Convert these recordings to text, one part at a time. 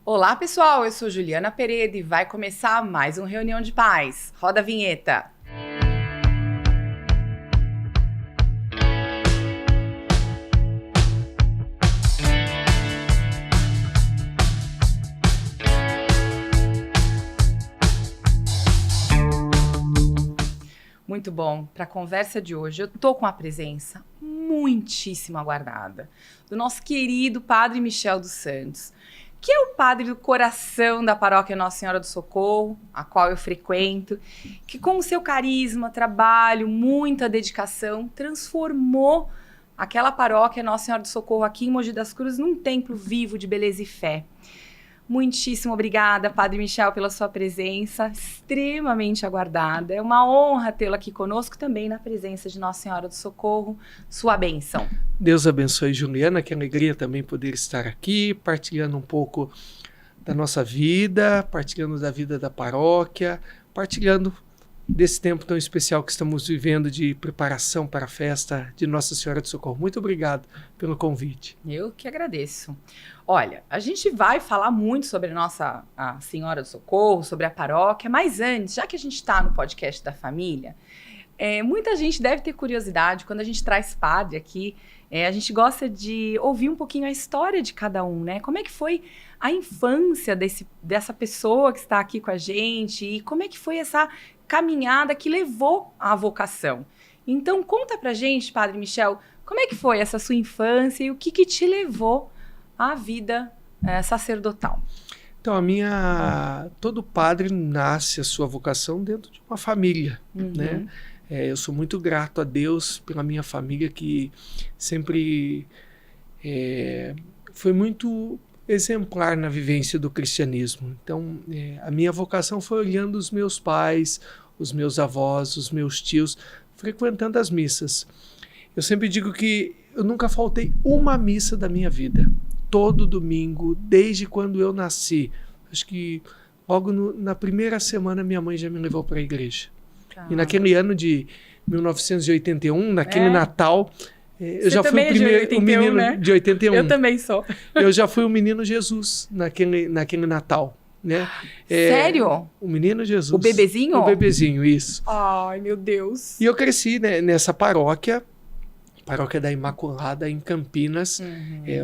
Olá, pessoal, eu sou Juliana Pereira e vai começar mais um Reunião de Pais. Roda a vinheta. Muito bom. Para a conversa de hoje, eu tô com a presença muitíssimo aguardada do nosso querido Padre Michel dos Santos, que é o padre do coração da paróquia Nossa Senhora do Socorro, a qual eu frequento, que com o seu carisma, trabalho, muita dedicação, transformou aquela paróquia Nossa Senhora do Socorro aqui em Mogi das Cruzes num templo vivo de beleza e fé. Muitíssimo obrigada, Padre Michel, pela sua presença, extremamente aguardada. É uma honra tê-lo aqui conosco, também na presença de Nossa Senhora do Socorro. Sua bênção. Deus abençoe, Juliana, que alegria também poder estar aqui, partilhando um pouco da nossa vida, partilhando da vida da paróquia, partilhando desse tempo tão especial que estamos vivendo de preparação para a festa de Nossa Senhora do Socorro. Muito obrigado pelo convite. Eu que agradeço. Olha, a gente vai falar muito sobre a Senhora do Socorro, sobre a paróquia, mas antes, já que a gente está no podcast da família, muita gente deve ter curiosidade, quando a gente traz padre aqui, a gente gosta de ouvir um pouquinho a história de cada um, né? Como é que foi a infância dessa pessoa que está aqui com a gente e como é que foi essa caminhada que levou à vocação. Então, conta pra gente, Padre Michel, como é que foi essa sua infância e o que te levou à vida sacerdotal? Então, todo padre nasce a sua vocação dentro de uma família, né? Eu sou muito grato a Deus pela minha família, que sempre foi muito exemplar na vivência do cristianismo. Então, a minha vocação foi olhando os meus pais, os meus avós, os meus tios, frequentando as missas. Eu sempre digo que eu nunca faltei uma missa da minha vida. Todo domingo, desde quando eu nasci. Acho que logo na primeira semana minha mãe já me levou para a igreja. E naquele ano de 1981, naquele Natal, eu já fui o menino, né? De 81. Eu também sou. Eu já fui o menino Jesus naquele Natal, né? Sério? O menino Jesus. O bebezinho? O bebezinho, isso. Ai, meu Deus. E eu cresci, né, nessa paróquia da Imaculada, em Campinas.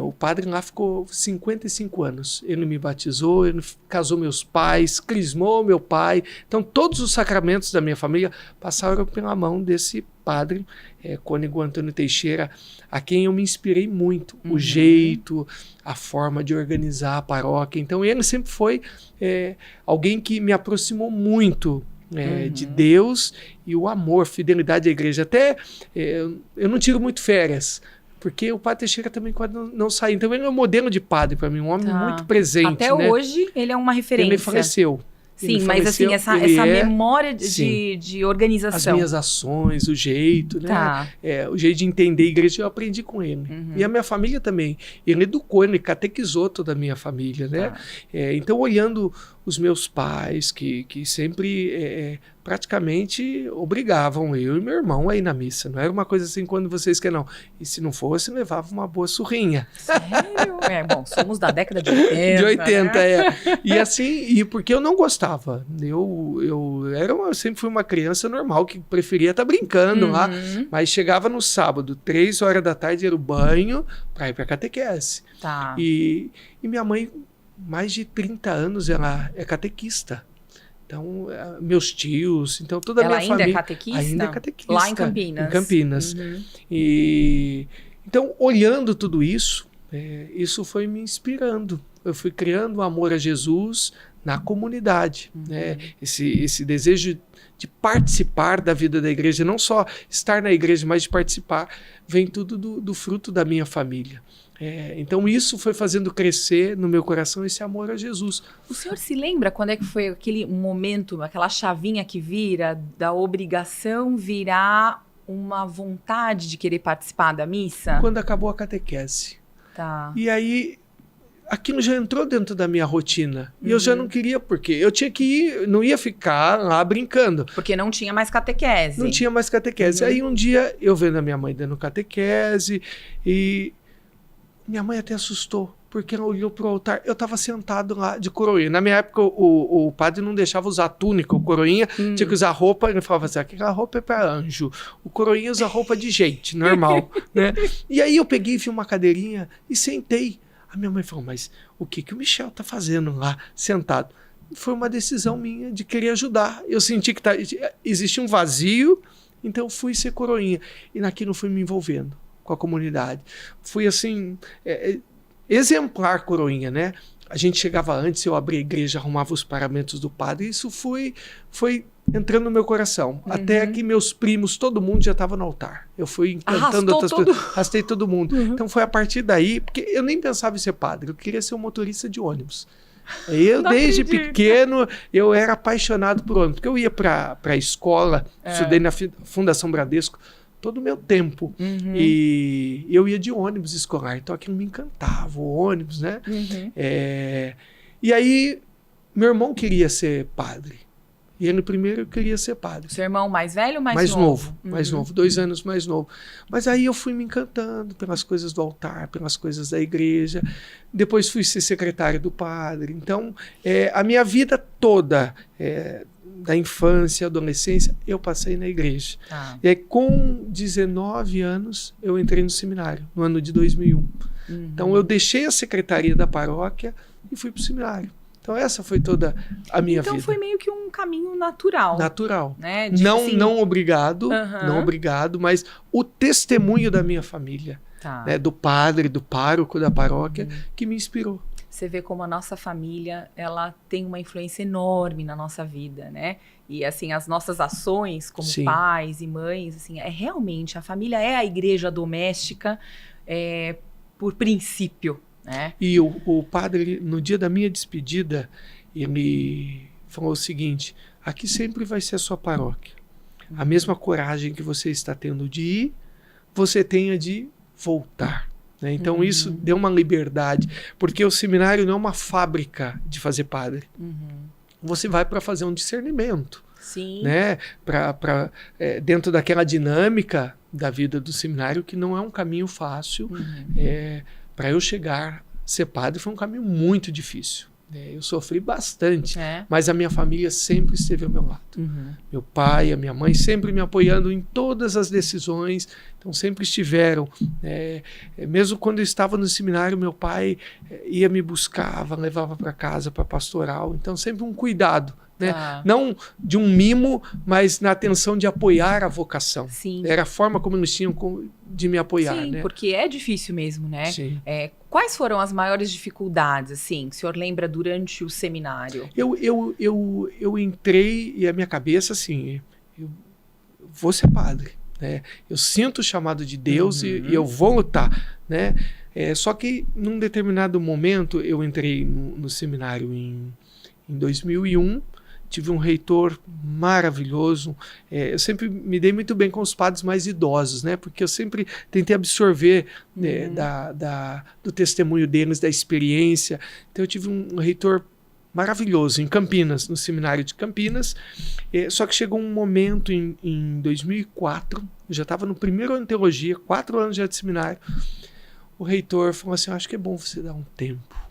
O padre lá ficou 55 anos. Ele me batizou, ele casou meus pais, crismou meu pai. Então, todos os sacramentos da minha família passaram pela mão desse padre, Cônego Antônio Teixeira, a quem eu me inspirei muito. O jeito, a forma de organizar a paróquia. Então, ele sempre foi alguém que me aproximou muito de Deus e o amor, fidelidade à igreja. Até eu não tiro muito férias, porque o padre Teixeira também quando não sair. Então ele é um modelo de padre para mim, um homem muito presente. Até hoje ele é uma referência. Ele faleceu. Sim, mas assim, essa memória de organização. As minhas ações, o jeito, né? O jeito de entender a igreja, eu aprendi com ele. E a minha família também. Ele educou, ele catequizou toda a minha família, né? Então, olhando os meus pais, que sempre praticamente obrigavam eu e meu irmão a ir na missa. Não era uma coisa assim, quando vocês querem, não. E se não fosse, levava uma boa surrinha. Sério? Bom, somos da década de 80. De 80, né? E assim, porque eu não gostava. Eu sempre fui uma criança normal, que preferia estar brincando lá. Mas chegava no sábado, 3 horas da tarde, era o banho para ir para catequese. E minha mãe, mais de 30 anos, ela é catequista. Então, meus tios, então toda a minha família... Ela ainda é catequista? Lá em Campinas? Em Campinas. Então, olhando tudo isso, isso foi me inspirando. Eu fui criando um amor a Jesus na comunidade. Né? Esse desejo de participar da vida da igreja, não só estar na igreja, mas de participar, vem tudo do fruto da minha família. Então isso foi fazendo crescer no meu coração esse amor a Jesus. O senhor se lembra quando é que foi aquele momento, aquela chavinha que vira da obrigação virar uma vontade de querer participar da missa? Quando acabou a catequese. E aí aquilo já entrou dentro da minha rotina. E eu já não queria, porque eu tinha que ir, não ia ficar lá brincando. Porque não tinha mais catequese. Não tinha mais catequese. Aí um dia eu vendo a minha mãe dando catequese e minha mãe até assustou, porque ela olhou pro altar, eu estava sentado lá de coroinha. Na minha época, o padre não deixava usar túnica, o coroinha tinha que usar roupa, ele falava assim, aquela roupa é para anjo, o coroinha usa roupa de gente, normal, né? E aí eu peguei, vi uma cadeirinha e sentei. A minha mãe falou, mas o que o Michel tá fazendo lá, sentado? Foi uma decisão minha de querer ajudar. Eu senti que existia um vazio, então fui ser coroinha. E naquilo fui me envolvendo com a comunidade. Fui assim, exemplar coroinha, né? A gente chegava antes, eu abria a igreja, arrumava os paramentos do padre. Isso foi entrando no meu coração. Até que meus primos, todo mundo já estava no altar. Eu fui encantando outras pessoas. Arrastei todo mundo. Então foi a partir daí, porque eu nem pensava em ser padre. Eu queria ser um motorista de ônibus. Desde pequeno, eu era apaixonado por ônibus. Porque eu ia para a escola, estudei na Fundação Bradesco, todo o meu tempo. E eu ia de ônibus escolar. Então aquilo me encantava, o ônibus, né? E aí, meu irmão queria ser padre. E ele primeiro queria ser padre. Seu irmão mais velho ou mais novo? Mais novo, 2 anos mais novo. Mas aí eu fui me encantando pelas coisas do altar, pelas coisas da igreja. Depois fui ser secretário do padre. Então, a minha vida toda, da infância, adolescência, eu passei na igreja. E aí, com 19 anos, eu entrei no seminário, no ano de 2001. Então, eu deixei a secretaria da paróquia e fui para o seminário. Então essa foi toda a minha vida. Então foi meio que um caminho natural. Natural. Né? Não obrigado, não obrigado, mas o testemunho da minha família, né, do padre, do pároco da paróquia, que me inspirou. Você vê como a nossa família, ela tem uma influência enorme na nossa vida, né? E assim, as nossas ações como pais e mães, assim, realmente, a família é a igreja doméstica por princípio. E o padre, no dia da minha despedida, ele falou o seguinte: aqui sempre vai ser a sua paróquia. A mesma coragem que você está tendo de ir, você tenha de voltar. Né? Então isso deu uma liberdade, porque o seminário não é uma fábrica de fazer padre. Você vai para fazer um discernimento. Né? Dentro daquela dinâmica da vida do seminário, que não é um caminho fácil. Para eu chegar a ser padre foi um caminho muito difícil. Eu sofri bastante, mas a minha família sempre esteve ao meu lado. Meu pai, a minha mãe sempre me apoiando em todas as decisões, então sempre estiveram. Mesmo quando eu estava no seminário, meu pai ia me buscava, levava para casa para pastoral, então sempre um cuidado. Né? Não de um mimo, mas na atenção de apoiar a vocação. Era a forma como eles tinham de me apoiar. Sim, né? Porque é difícil mesmo, né? Quais foram as maiores dificuldades, assim, que o senhor lembra durante o seminário? Eu entrei e a minha cabeça, assim, eu vou ser padre. Né? Eu sinto o chamado de Deus e eu vou lutar. Né? Só que num determinado momento eu entrei no seminário em 2001. Tive um reitor maravilhoso. Eu sempre me dei muito bem com os padres mais idosos, né? Porque eu sempre tentei absorver do testemunho deles, da experiência. Então eu tive um reitor maravilhoso em Campinas, no seminário de Campinas. Só que chegou um momento em 2004, eu já estava no primeiro ano de teologia, 4 anos já de seminário. O reitor falou assim: acho que é bom você dar um tempo.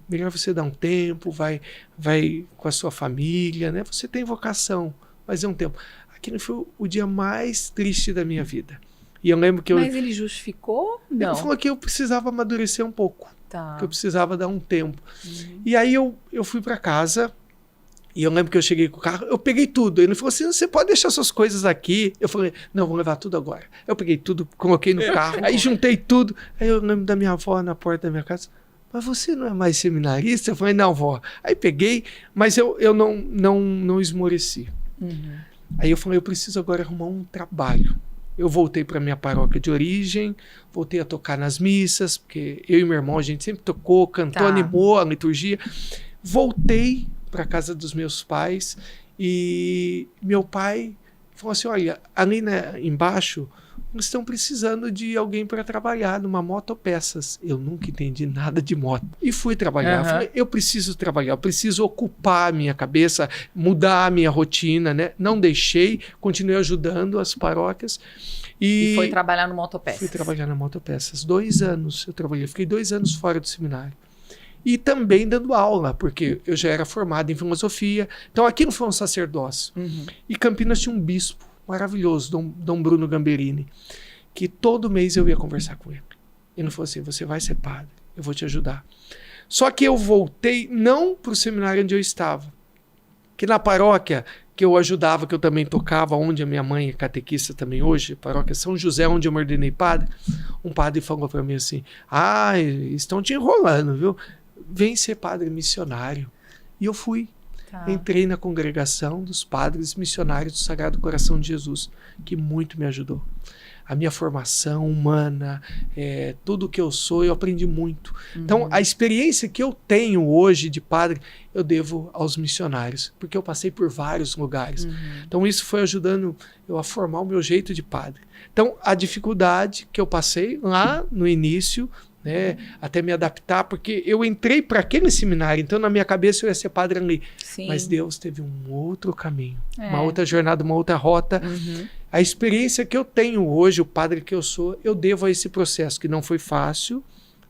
Melhor você dar um tempo, vai com a sua família, né? Você tem vocação, mas é um tempo. Aquele foi o dia mais triste da minha vida. E eu lembro que Mas ele justificou? Não. Ele falou que eu precisava amadurecer um pouco, que eu precisava dar um tempo. E aí eu fui para casa, e eu lembro que eu cheguei com o carro, eu peguei tudo. Ele falou assim: você pode deixar suas coisas aqui? Eu falei: não, vou levar tudo agora. Eu peguei tudo, coloquei no carro, aí juntei tudo. Aí eu lembro da minha avó na porta da minha casa: mas você não é mais seminarista? Eu falei: não, vó. Aí peguei, mas eu não esmoreci. Aí eu falei: eu preciso agora arrumar um trabalho. Eu voltei para minha paróquia de origem, voltei a tocar nas missas, porque eu e meu irmão, a gente sempre tocou, cantou, animou a liturgia. Voltei para a casa dos meus pais e meu pai falou assim: olha, ali embaixo eles estão precisando de alguém para trabalhar numa motopeças. Eu nunca entendi nada de moto. E fui trabalhar. Falei: eu preciso trabalhar, eu preciso ocupar a minha cabeça, mudar a minha rotina. Né? Não deixei, continuei ajudando as paróquias. E foi trabalhar no Motopeças. Fui trabalhar na Motopeças. 2 anos eu trabalhei. Fiquei 2 anos fora do seminário. E também dando aula, porque eu já era formado em filosofia. Então aqui não foi um sacerdócio. E Campinas tinha um bispo maravilhoso, Dom Bruno Gamberini, que todo mês eu ia conversar com ele. Ele falou assim, você vai ser padre, eu vou te ajudar. Só que eu voltei não para o seminário onde eu estava, que na paróquia que eu ajudava, que eu também tocava, onde a minha mãe é catequista também hoje, paróquia São José, onde eu me ordenei padre, um padre falou para mim assim, estão te enrolando, viu? Vem ser padre missionário. E eu fui. Entrei na congregação dos padres missionários do Sagrado Coração de Jesus, que muito me ajudou. A minha formação humana, tudo que eu sou, eu aprendi muito. Então, a experiência que eu tenho hoje de padre, eu devo aos missionários, porque eu passei por vários lugares. Então, isso foi ajudando eu a formar o meu jeito de padre. Então, a dificuldade que eu passei lá no início, né, até me adaptar, porque eu entrei para aquele seminário, então na minha cabeça eu ia ser padre ali. Sim. Mas Deus teve um outro caminho, uma outra jornada, uma outra rota. A experiência que eu tenho hoje, o padre que eu sou, eu devo a esse processo, que não foi fácil,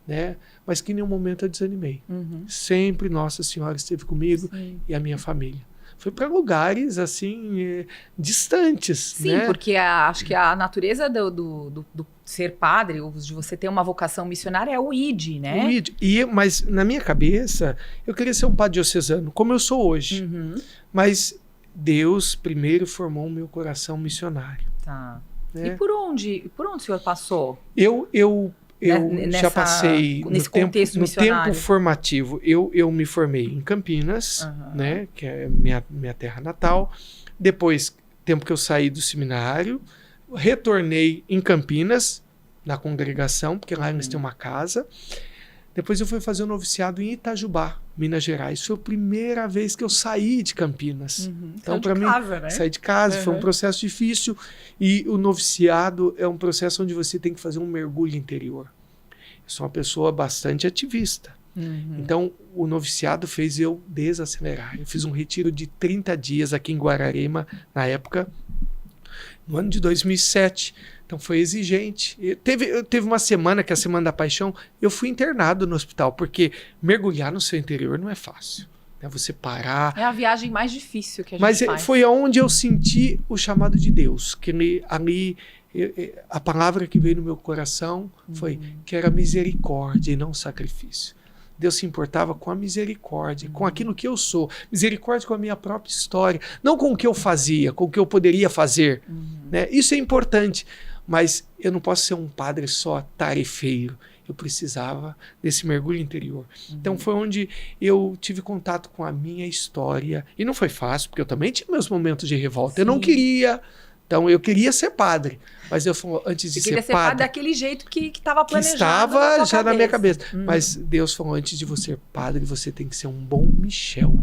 né, mas que em nenhum momento eu desanimei. Sempre Nossa Senhora esteve comigo. Sim. E a minha família. Foi para lugares, assim, distantes. Sim, né? Porque acho que a natureza do ser padre, ou de você ter uma vocação missionária, é o ID, né? O ID. Mas na minha cabeça, eu queria ser um padre diocesano, como eu sou hoje. Mas Deus primeiro formou o meu coração missionário. Tá. Né? E por onde o senhor passou? Eu já passei nesse contexto missionário. No tempo formativo. Eu me formei em Campinas, né, que é minha terra natal. Depois, tempo que eu saí do seminário, retornei em Campinas, na congregação, porque lá eles têm uma casa. Depois eu fui fazer o noviciado em Itajubá, Minas Gerais. Foi a primeira vez que eu saí de Campinas. Então, para mim, sair de casa foi um processo difícil. E o noviciado é um processo onde você tem que fazer um mergulho interior. Eu sou uma pessoa bastante ativista. Então, o noviciado fez eu desacelerar. Eu fiz um retiro de 30 dias aqui em Guararema, na época, no ano de 2007. Então foi exigente. Teve uma semana, que é a Semana da Paixão, eu fui internado no hospital, porque mergulhar no seu interior não é fácil. Né? Você parar... É a viagem mais difícil que a gente faz. Mas foi onde eu senti o chamado de Deus, que ali a palavra que veio no meu coração foi que era misericórdia e não sacrifício. Deus se importava com a misericórdia, com aquilo que eu sou. Misericórdia com a minha própria história. Não com o que eu fazia, com o que eu poderia fazer. Né? Isso é importante. Mas eu não posso ser um padre só tarefeiro. Eu precisava desse mergulho interior. Então foi onde eu tive contato com a minha história. E não foi fácil, porque eu também tinha meus momentos de revolta. Sim. Eu não queria... Então, eu queria ser padre, mas Deus falou, antes de ser padre daquele jeito que estava planejado. Que estava já na minha cabeça. Mas Deus falou, antes de você ser padre, você tem que ser um bom Michel.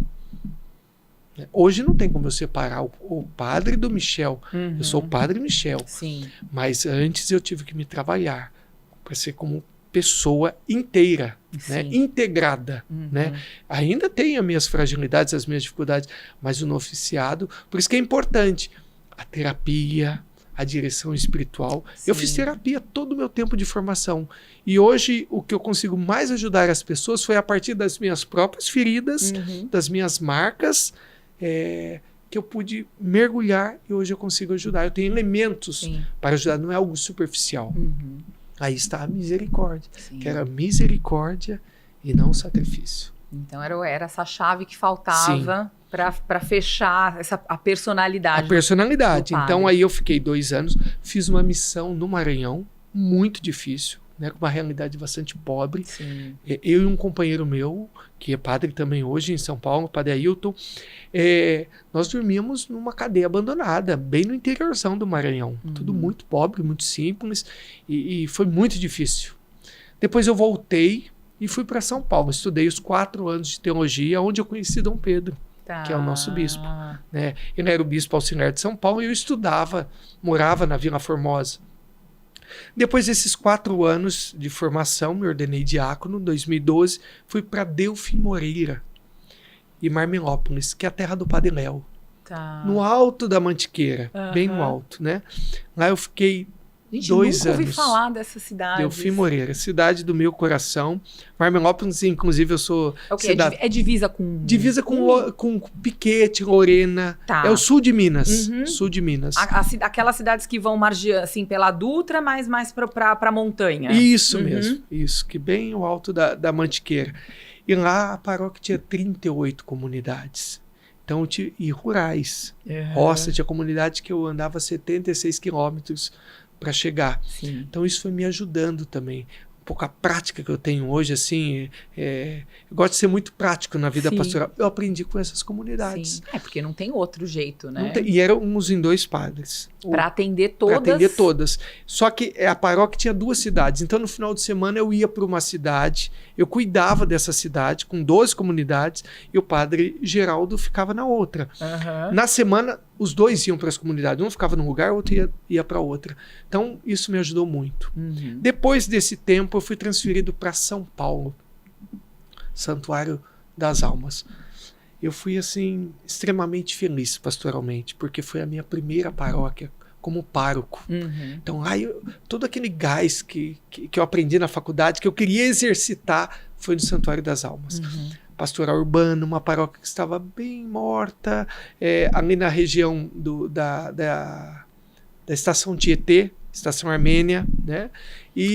Hoje não tem como eu separar o padre do Michel. Eu sou o padre Michel. Sim. Mas antes eu tive que me trabalhar para ser como pessoa inteira, né? Integrada. Né? Ainda tenho as minhas fragilidades, as minhas dificuldades, mas o noviciado, por isso que é importante a terapia, a direção espiritual. Sim. Eu fiz terapia todo o meu tempo de formação. E hoje o que eu consigo mais ajudar as pessoas foi a partir das minhas próprias feridas, das minhas marcas, que eu pude mergulhar e hoje eu consigo ajudar. Eu tenho elementos para ajudar, não é algo superficial. Aí está a misericórdia, que era misericórdia e não sacrifício. Então era essa chave que faltava para fechar a personalidade. A personalidade. Então aí eu fiquei 2 anos, fiz uma missão no Maranhão, muito difícil, né, com uma realidade bastante pobre. Sim. Eu e um companheiro meu, que é padre também hoje em São Paulo, o padre Ailton, nós dormíamos numa cadeia abandonada, bem no interiorzão do Maranhão. Tudo muito pobre, muito simples, e foi muito difícil. Depois eu voltei e fui para São Paulo. Estudei os 4 anos de teologia, onde eu conheci Dom Pedro, que é o nosso bispo. Né? Ele era o bispo auxiliar de São Paulo e eu estudava, morava na Vila Formosa. Depois desses 4 anos de formação, me ordenei diácono. Em 2012, fui para Delfim Moreira e Marmelópolis, que é a terra do Padre Léo. No alto da Mantiqueira, bem no alto. Né? Lá eu fiquei Gente, 2 nunca ouvi anos. falar dessa cidade. Delfim Moreira, cidade do meu coração. Marmelópolis, inclusive, eu sou... É o quê? cidade... É divisa com... Divisa com Piquete, Lorena. Tá. É o sul de Minas. Uhum. Sul de Minas. Aquelas cidades que vão margeando, assim, pela Dutra, mas mais pra montanha. Isso Uhum. mesmo. Isso, que bem o alto da Mantiqueira. E lá a paróquia tinha 38 comunidades. Então, e rurais. Uhum. Roça, tinha comunidade que eu andava 76 quilômetros para chegar. Sim. Então isso foi me ajudando também. Um pouco a prática que eu tenho hoje, assim, eu gosto de ser muito prático na vida Sim. pastoral. Eu aprendi com essas comunidades. Sim. É, porque não tem outro jeito, né? E éramos em 2 padres. Para atender todas. Para atender todas. Só que a paróquia tinha 2 cidades. Então, no final de semana, eu ia para uma cidade, eu cuidava dessa cidade, com 12 comunidades, e o padre Geraldo ficava na outra. Uhum. Na semana, os 2 iam para as comunidades. Um ficava num lugar, o outro ia para outra. Então, isso me ajudou muito. Uhum. Depois desse tempo, eu fui transferido para São Paulo, Santuário das Almas. Eu fui, assim, extremamente feliz pastoralmente, porque foi a minha primeira paróquia como pároco. Uhum. Então, lá todo aquele gás que eu aprendi na faculdade, que eu queria exercitar, foi no Santuário das Almas. Uhum. Pastoral urbana, uma paróquia que estava bem morta, ali na região da estação Tietê, estação Armênia, né?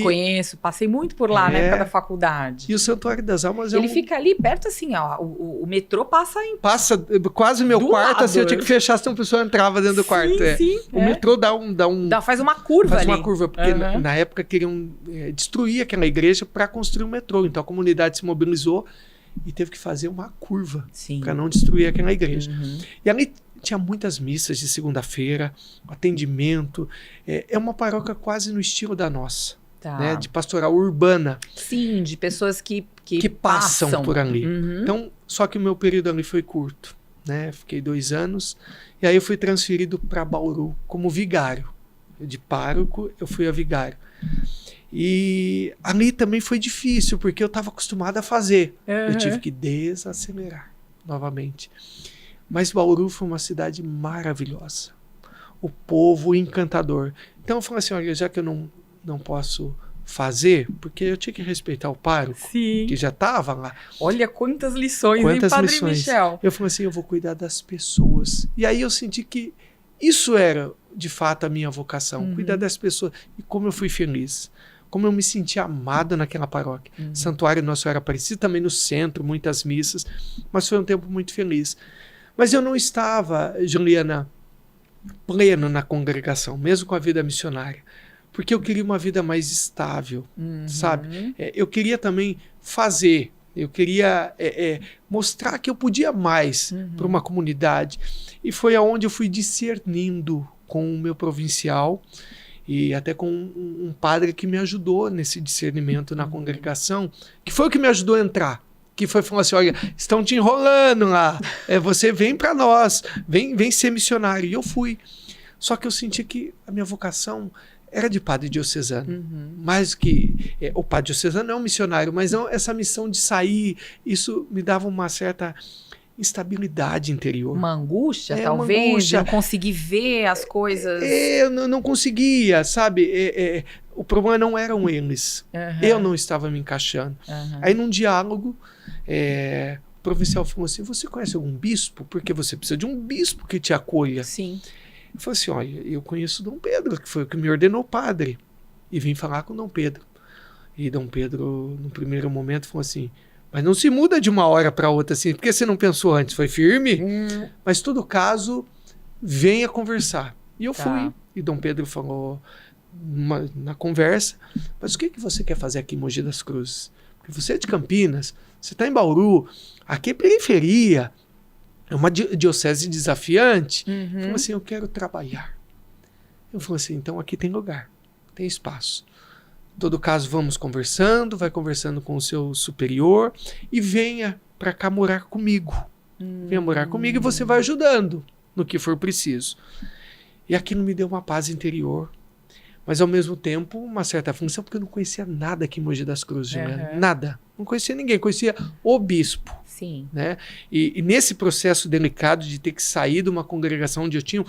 Conheço, passei muito por lá na época da faculdade. E o Santuário das Almas Ele fica ali perto, assim, ó. O metrô passa em. Passa quase o meu Do quarto, lado. assim, eu tinha que fechar, senão a pessoa entrava dentro do quarto. Sim, O metrô faz uma curva ali. Faz uma curva, porque Uhum. na época queriam destruir aquela igreja para construir um metrô. Então a comunidade se mobilizou e teve que fazer uma curva para não destruir aquela igreja. Uhum. E ali tinha muitas missas de segunda-feira, atendimento. É uma paróquia quase no estilo da nossa, Tá. né, de pastoral urbana. Sim, de pessoas que passam por ali. Uhum. Então, só que o meu período ali foi curto, né? Fiquei 2 anos e aí eu fui transferido para Bauru como vigário. De pároco, eu fui a vigário. E ali também foi difícil, porque eu estava acostumado a fazer. Uhum. Eu tive que desacelerar novamente. Mas Bauru foi uma cidade maravilhosa. O povo encantador. Então eu falei assim, olha, já que eu não posso fazer, porque eu tinha que respeitar o pároco, Sim. que já estava lá. Olha quantas lições, hein, Quantas Padre lições. Michel? Eu falei assim, eu vou cuidar das pessoas. E aí eu senti que isso era, de fato, a minha vocação, cuidar das pessoas. E como eu fui feliz. Como eu me senti amado naquela paróquia. Santuário Nossa Senhora Aparecida, também no centro, muitas missas. Mas foi um tempo muito feliz. Mas eu não estava, Juliana, pleno na congregação, mesmo com a vida missionária. Porque eu queria uma vida mais estável, sabe? Eu queria também fazer. Eu queria mostrar que eu podia mais para uma comunidade. E foi aonde eu fui discernindo com o meu provincial e até com um padre que me ajudou nesse discernimento na congregação, que foi o que me ajudou a entrar. Que foi falando assim, olha, estão te enrolando lá, você vem para nós, vem ser missionário. E eu fui. Só que eu senti que a minha vocação era de padre diocesano. Mais que o padre diocesano é um missionário, mas não essa missão de sair, isso me dava uma certa instabilidade interior. Uma angústia, Uma talvez, angústia. de não conseguir ver as coisas. Eu não conseguia, sabe? O problema não eram eles. Eu não estava me encaixando. Aí num diálogo, o provincial falou assim, você conhece algum bispo? Porque você precisa de um bispo que te acolha. Sim. Eu falei assim, olha, eu conheço Dom Pedro, que foi o que me ordenou padre. E vim falar com Dom Pedro. E Dom Pedro, no primeiro momento, falou assim, mas não se muda de uma hora para outra assim, porque você não pensou antes, foi firme? Mas todo caso, venha conversar. E eu fui. E Dom Pedro falou na conversa, mas o que você quer fazer aqui em Mogi das Cruzes? Porque você é de Campinas, você está em Bauru, aqui é periferia, é uma diocese desafiante. Falou assim, eu quero trabalhar. Eu falei assim, então aqui tem lugar, tem espaço. Em todo caso, vamos conversando, vai conversando com o seu superior e venha para cá morar comigo. Venha morar comigo e você vai ajudando no que for preciso. E aquilo me deu uma paz interior, mas ao mesmo tempo uma certa função, porque eu não conhecia nada aqui em Mogi das Cruzes, Juliana. Nada. Não conhecia ninguém, conhecia o bispo. Sim. Né? E nesse processo delicado de ter que sair de uma congregação onde eu tinha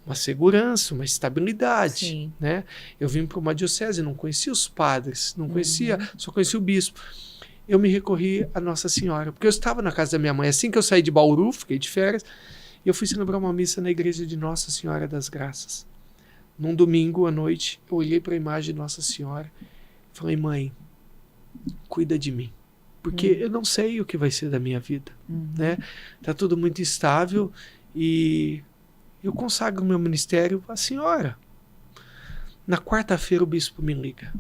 uma segurança, uma estabilidade, Sim. né? Eu vim para uma diocese, não conhecia os padres, não conhecia, só conhecia o bispo. Eu me recorri à Nossa Senhora, porque eu estava na casa da minha mãe. Assim que eu saí de Bauru, fiquei de férias, e eu fui celebrar uma missa na igreja de Nossa Senhora das Graças. Num domingo à noite, eu olhei para a imagem de Nossa Senhora e falei, mãe, cuida de mim. Porque eu não sei o que vai ser da minha vida, né? Tá tudo muito instável e eu consagro meu ministério à senhora. Na quarta-feira o bispo me liga.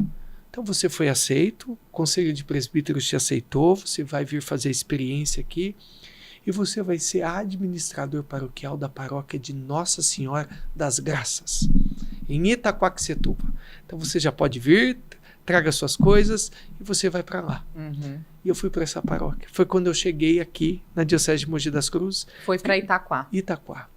Então você foi aceito, o conselho de presbíteros te aceitou, você vai vir fazer experiência aqui e você vai ser administrador paroquial da paróquia de Nossa Senhora das Graças, em Itaquaquecetuba. Então você já pode vir, traga suas coisas e você vai para lá. E eu fui para essa paróquia. Foi quando eu cheguei aqui na Diocese de Mogi das Cruzes. Foi para Itaquá. Itaquá.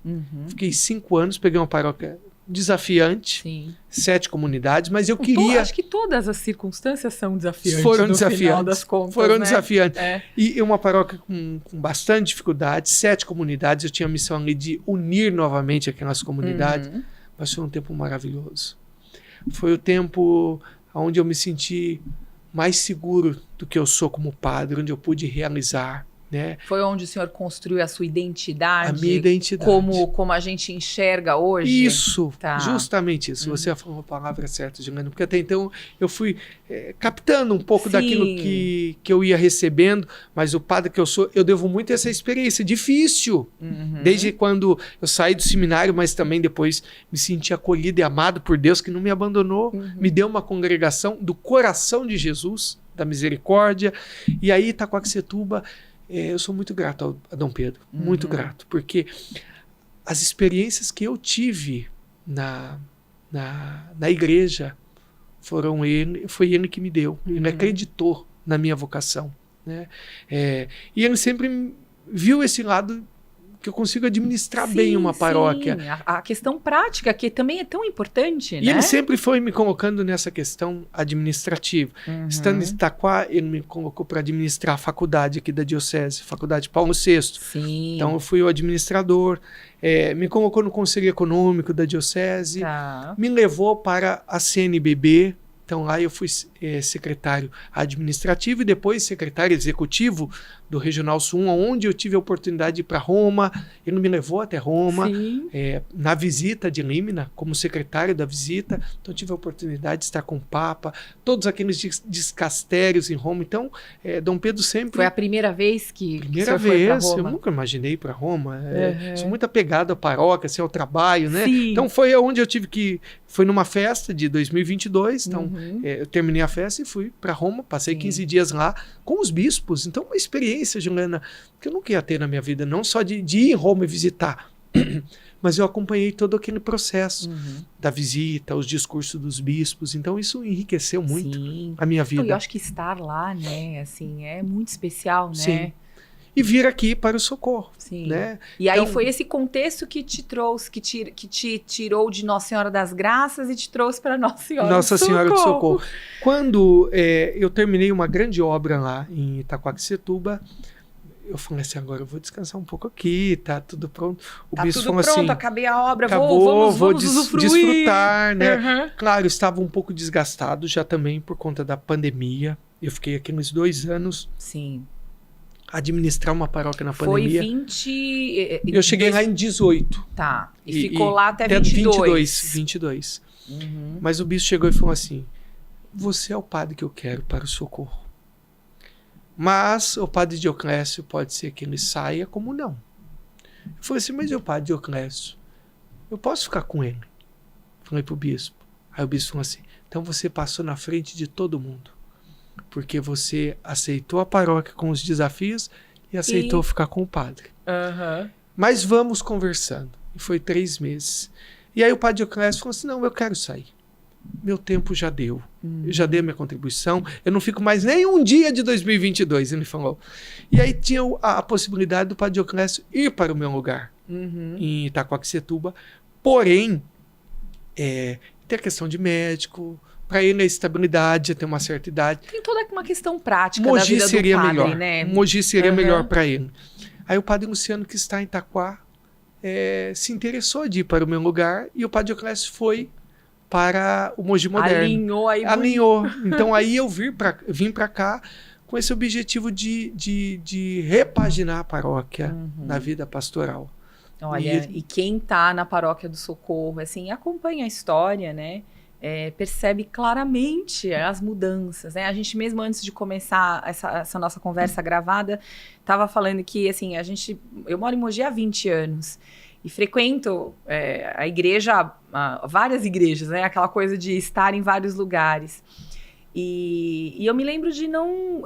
Fiquei 5 anos, peguei uma paróquia desafiante, Sim. 7 comunidades, mas eu queria... Acho que todas as circunstâncias são desafiantes. Foram no desafiantes. Final das contas, foram né? desafiantes. É. E uma paróquia com bastante dificuldade, 7 comunidades. Eu tinha a missão ali de unir novamente aquelas comunidades. Mas foi um tempo maravilhoso. Foi o tempo onde eu me senti mais seguro do que eu sou como padre, onde eu pude realizar, né? Foi onde o senhor construiu a sua identidade? A minha identidade. Como a gente enxerga hoje? Isso, Tá. Justamente isso. Você falou a palavra certa, Juliana, porque até então eu fui captando um pouco Sim. daquilo que eu ia recebendo, mas o padre que eu sou, eu devo muito a essa experiência difícil. Desde quando eu saí do seminário, mas também depois me senti acolhido e amado por Deus, que não me abandonou, me deu uma congregação do coração de Jesus, da misericórdia. E aí, Itaquaquecetuba, eu sou muito grato a Dom Pedro, muito grato, porque as experiências que eu tive na igreja foi ele que me deu. Ele acreditou na minha vocação, né? E ele sempre viu esse lado que eu consigo administrar bem uma paróquia. Sim. A questão prática, que também é tão importante, E né? ele sempre foi me colocando nessa questão administrativa. Estando em Itaquá, ele me colocou para administrar a faculdade aqui da Diocese, Faculdade Paulo VI. Sim. Então eu fui o administrador, me colocou no Conselho Econômico da Diocese, me levou para a CNBB. Então lá eu fui secretário administrativo e depois secretário executivo do Regional Sul, onde eu tive a oportunidade de ir para Roma. Ele me levou até Roma, na visita de Límina, como secretário da visita. Então eu tive a oportunidade de estar com o Papa, todos aqueles discastérios em Roma. Então, Dom Pedro sempre... Foi a primeira vez que Primeira o senhor foi vez, pra Roma? eu nunca imaginei ir para Roma. Sou muito apegado à paróquia, ao trabalho, né? Sim. Então foi onde eu tive que... Foi numa festa de 2022, então eu terminei a festa e fui para Roma, passei 15 dias lá com os bispos. Então uma experiência, Juliana, que eu nunca ia ter na minha vida, não só de ir em Roma e visitar, mas eu acompanhei todo aquele processo da visita, os discursos dos bispos. Então isso enriqueceu muito a minha vida. Eu acho que estar lá, né, assim, é muito especial, né? Sim. E vir aqui para o Socorro. Sim. Né? E aí então, foi esse contexto que te trouxe, que te tirou de Nossa Senhora das Graças e te trouxe para Nossa Senhora do Socorro. Quando eu terminei uma grande obra lá em Itaquaquecetuba, eu falei assim, agora eu vou descansar um pouco aqui, tá tudo pronto. O bispo falou assim, acabei a obra, acabou, vamos usufruir. Desfrutar, né? Claro, estava um pouco desgastado já também por conta da pandemia. Eu fiquei aqui uns 2 anos. Sim. Administrar uma paróquia na pandemia. Foi 20... Eu cheguei lá em 18. Tá. E ficou lá até 22. Mas o bispo chegou e falou assim, você é o padre que eu quero para o Socorro. Mas o padre Dioclésio pode ser que ele saia como não. Eu falei assim, mas o padre Dioclésio, eu posso ficar com ele? Falei pro bispo. Aí o bispo falou assim, então você passou na frente de todo mundo. Porque você aceitou a paróquia com os desafios e aceitou ficar com o padre. Mas vamos conversando. E foi 3 meses. E aí o padre Dioclésio falou assim, não, eu quero sair. Meu tempo já deu. Eu já dei a minha contribuição. Eu não fico mais nem um dia de 2022, ele falou. E aí tinha a possibilidade do padre Dioclésio ir para o meu lugar, em Itaquaquecetuba. Porém, tem a questão de médico... Para ele a estabilidade, ter uma certa idade. Tem toda uma questão prática Mogi da vida seria do padre, melhor. né? Mogi seria melhor para ele. Aí o padre Luciano, que está em Itaquá, se interessou de ir para o meu lugar e o Padre Dioclésio foi para o Mogi Moderno. Alinhou aí. Alinhou. Então aí eu vim para cá com esse objetivo de repaginar a paróquia na vida pastoral. Olha, e quem tá na Paróquia do Socorro, assim, acompanha a história, né? Percebe claramente as mudanças, né? A gente mesmo antes de começar essa nossa conversa gravada, estava falando que, assim, eu moro em Mogi há 20 anos e frequento a igreja, várias igrejas, né? Aquela coisa de estar em vários lugares. E eu me lembro de não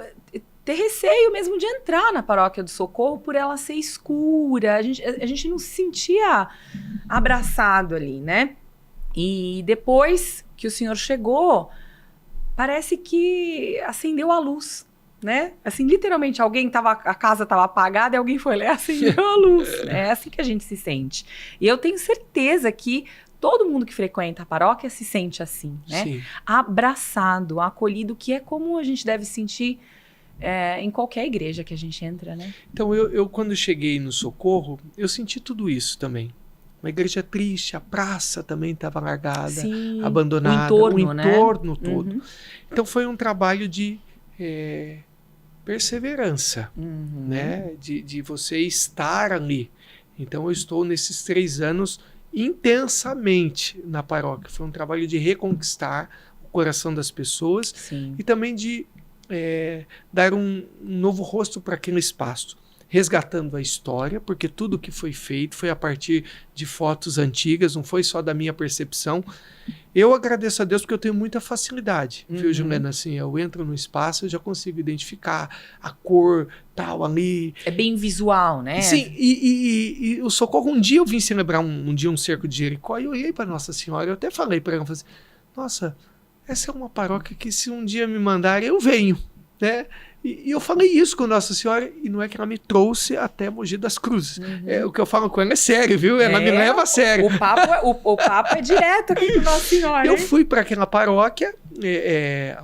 ter receio mesmo de entrar na Paróquia do Socorro por ela ser escura. A gente não se sentia abraçado ali, né? E depois que o senhor chegou, parece que acendeu a luz, né? Assim, literalmente, a casa estava apagada e alguém foi lá e acendeu a luz. É assim que a gente se sente. E eu tenho certeza que todo mundo que frequenta a paróquia se sente assim, né? Sim. Abraçado, acolhido, que é como a gente deve sentir em qualquer igreja que a gente entra, né? Então, eu quando cheguei no Socorro, eu senti tudo isso também. Uma igreja triste, a praça também estava largada, Sim, abandonada. o entorno todo. Uhum. Então foi um trabalho de perseverança, né? De você estar ali. Então eu estou nesses 3 anos intensamente na paróquia. Foi um trabalho de reconquistar o coração das pessoas. Sim. E também de dar um novo rosto para aquele espaço. Resgatando a história, porque tudo que foi feito foi a partir de fotos antigas, não foi só da minha percepção. Eu agradeço a Deus porque eu tenho muita facilidade, viu, Juliana? Assim, eu entro no espaço, eu já consigo identificar a cor, tal, ali. É bem visual, né? Sim, e o Socorro, um dia eu vim celebrar um cerco de Jericó e eu olhei para Nossa Senhora, eu até falei para ela, falei assim, nossa, essa é uma paróquia que se um dia me mandarem, eu venho, né? E eu falei isso com Nossa Senhora, e não é que ela me trouxe até Mogi das Cruzes. O que eu falo com ela é sério, viu? Ela me leva a sério. O papo é direto aqui com Nossa Senhora. Eu fui para aquela paróquia,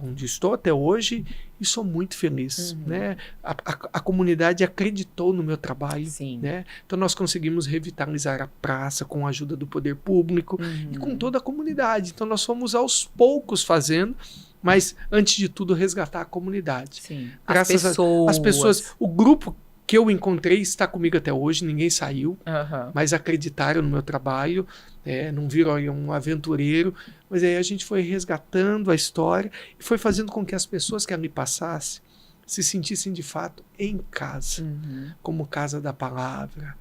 onde estou até hoje, e sou muito feliz. Né? A comunidade acreditou no meu trabalho. Sim. Né? Então nós conseguimos revitalizar a praça com a ajuda do poder público e com toda a comunidade. Então nós fomos aos poucos fazendo, mas, antes de tudo, resgatar a comunidade. Sim. Graças às pessoas. O grupo que eu encontrei está comigo até hoje, ninguém saiu, mas acreditaram no meu trabalho, não viram um aventureiro, mas aí a gente foi resgatando a história e foi fazendo com que as pessoas que ali passassem se sentissem de fato em casa, como casa da palavra,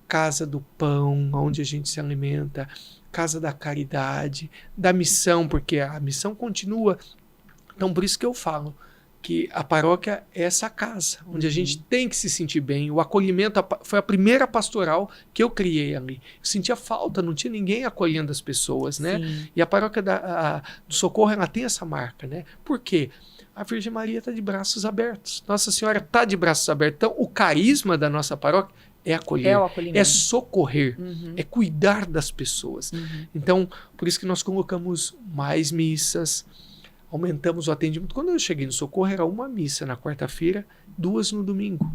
casa do pão, onde a gente se alimenta, casa da caridade, da missão, porque a missão continua. Então, por isso que eu falo que a paróquia é essa casa, onde a gente tem que se sentir bem. O acolhimento foi a primeira pastoral que eu criei ali. Eu sentia falta, não tinha ninguém acolhendo as pessoas, né? Sim. E a paróquia do Socorro, ela tem essa marca, né? Por quê? A Virgem Maria está de braços abertos. Nossa Senhora está de braços abertos. Então, o carisma da nossa paróquia é acolher, é socorrer, é cuidar das pessoas. Então, por isso que nós colocamos mais missas, aumentamos o atendimento. Quando eu cheguei no Socorro, era uma missa na quarta-feira, 2 no domingo.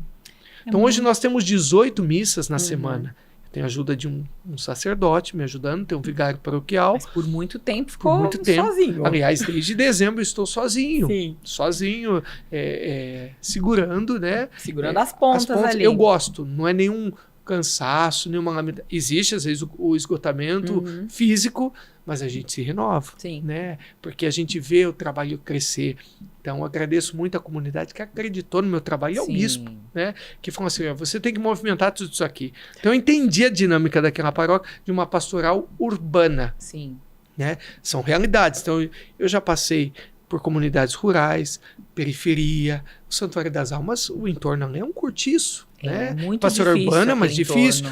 Então, hoje nós temos 18 missas na semana. Eu tenho a ajuda de um sacerdote me ajudando, tem um vigário paroquial. Mas por muito tempo ficou sozinho. Aliás, desde dezembro eu estou sozinho. Sim. Sozinho, segurando, né? Segurando as pontas ali. Eu gosto, não é nenhum cansaço, nenhuma lamentação. Existe, às vezes, o esgotamento físico, mas a gente se renova, né? Porque a gente vê o trabalho crescer. Então, eu agradeço muito a comunidade que acreditou no meu trabalho e ao bispo, né? Que falou assim, você tem que movimentar tudo isso aqui. Então, eu entendi a dinâmica daquela paróquia de uma pastoral urbana. Sim. Né? São realidades. Então, eu já passei por comunidades rurais, periferia, o Santuário das Almas, o entorno ali é um cortiço. Né? Muito pastoral difícil. Urbana, mas difícil.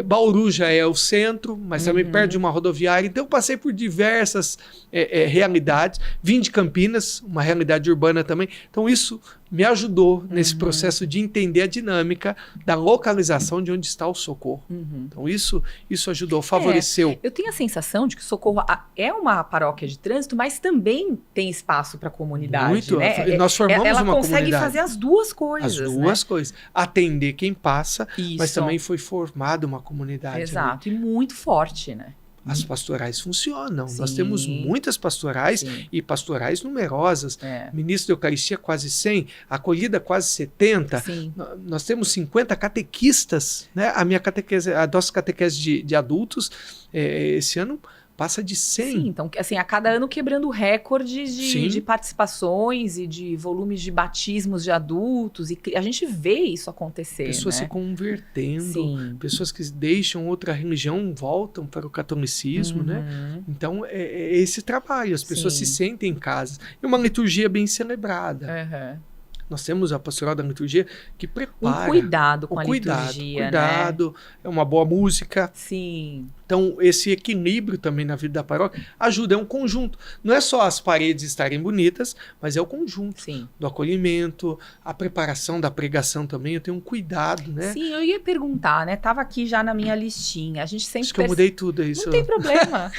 Bauru já é o centro, mas também perto de uma rodoviária. Então eu passei por diversas realidades. Vim de Campinas, uma realidade urbana também. Então isso me ajudou nesse processo de entender a dinâmica da localização de onde está o Socorro. Então isso ajudou, favoreceu. Eu tenho a sensação de que o Socorro é uma paróquia de trânsito, mas também tem espaço para a comunidade. Muito. Né? Nós formamos uma comunidade. Ela consegue fazer as duas coisas. As duas coisas. Atender atender quem passa, mas Isso. também foi formada uma comunidade. Exato, e muito forte, né? As pastorais funcionam. Sim. Nós temos muitas pastorais e pastorais numerosas. Ministro da Eucaristia quase 100, acolhida quase 70. Sim. Nós temos 50 catequistas, né? A nossa catequese de adultos esse ano passa de 100. Sim, então, assim, a cada ano quebrando recordes de participações e de volumes de batismos de adultos, e a gente vê isso acontecer, pessoas né? se convertendo, Sim. pessoas que deixam outra religião, voltam para o catolicismo, né? Então, é esse trabalho, as pessoas se sentem em casa. E uma liturgia bem celebrada. Nós temos a pastoral da liturgia que prepara. Um cuidado com a liturgia, cuidado, né? É uma boa música. Sim. Então, esse equilíbrio também na vida da paróquia ajuda, é um conjunto. Não é só as paredes estarem bonitas, mas é o conjunto do acolhimento, a preparação da pregação também. Eu tenho um cuidado, né? Sim, eu ia perguntar, né? Tava aqui já na minha listinha. A gente sempre Acho que eu mudei tudo, é isso. Não tem problema.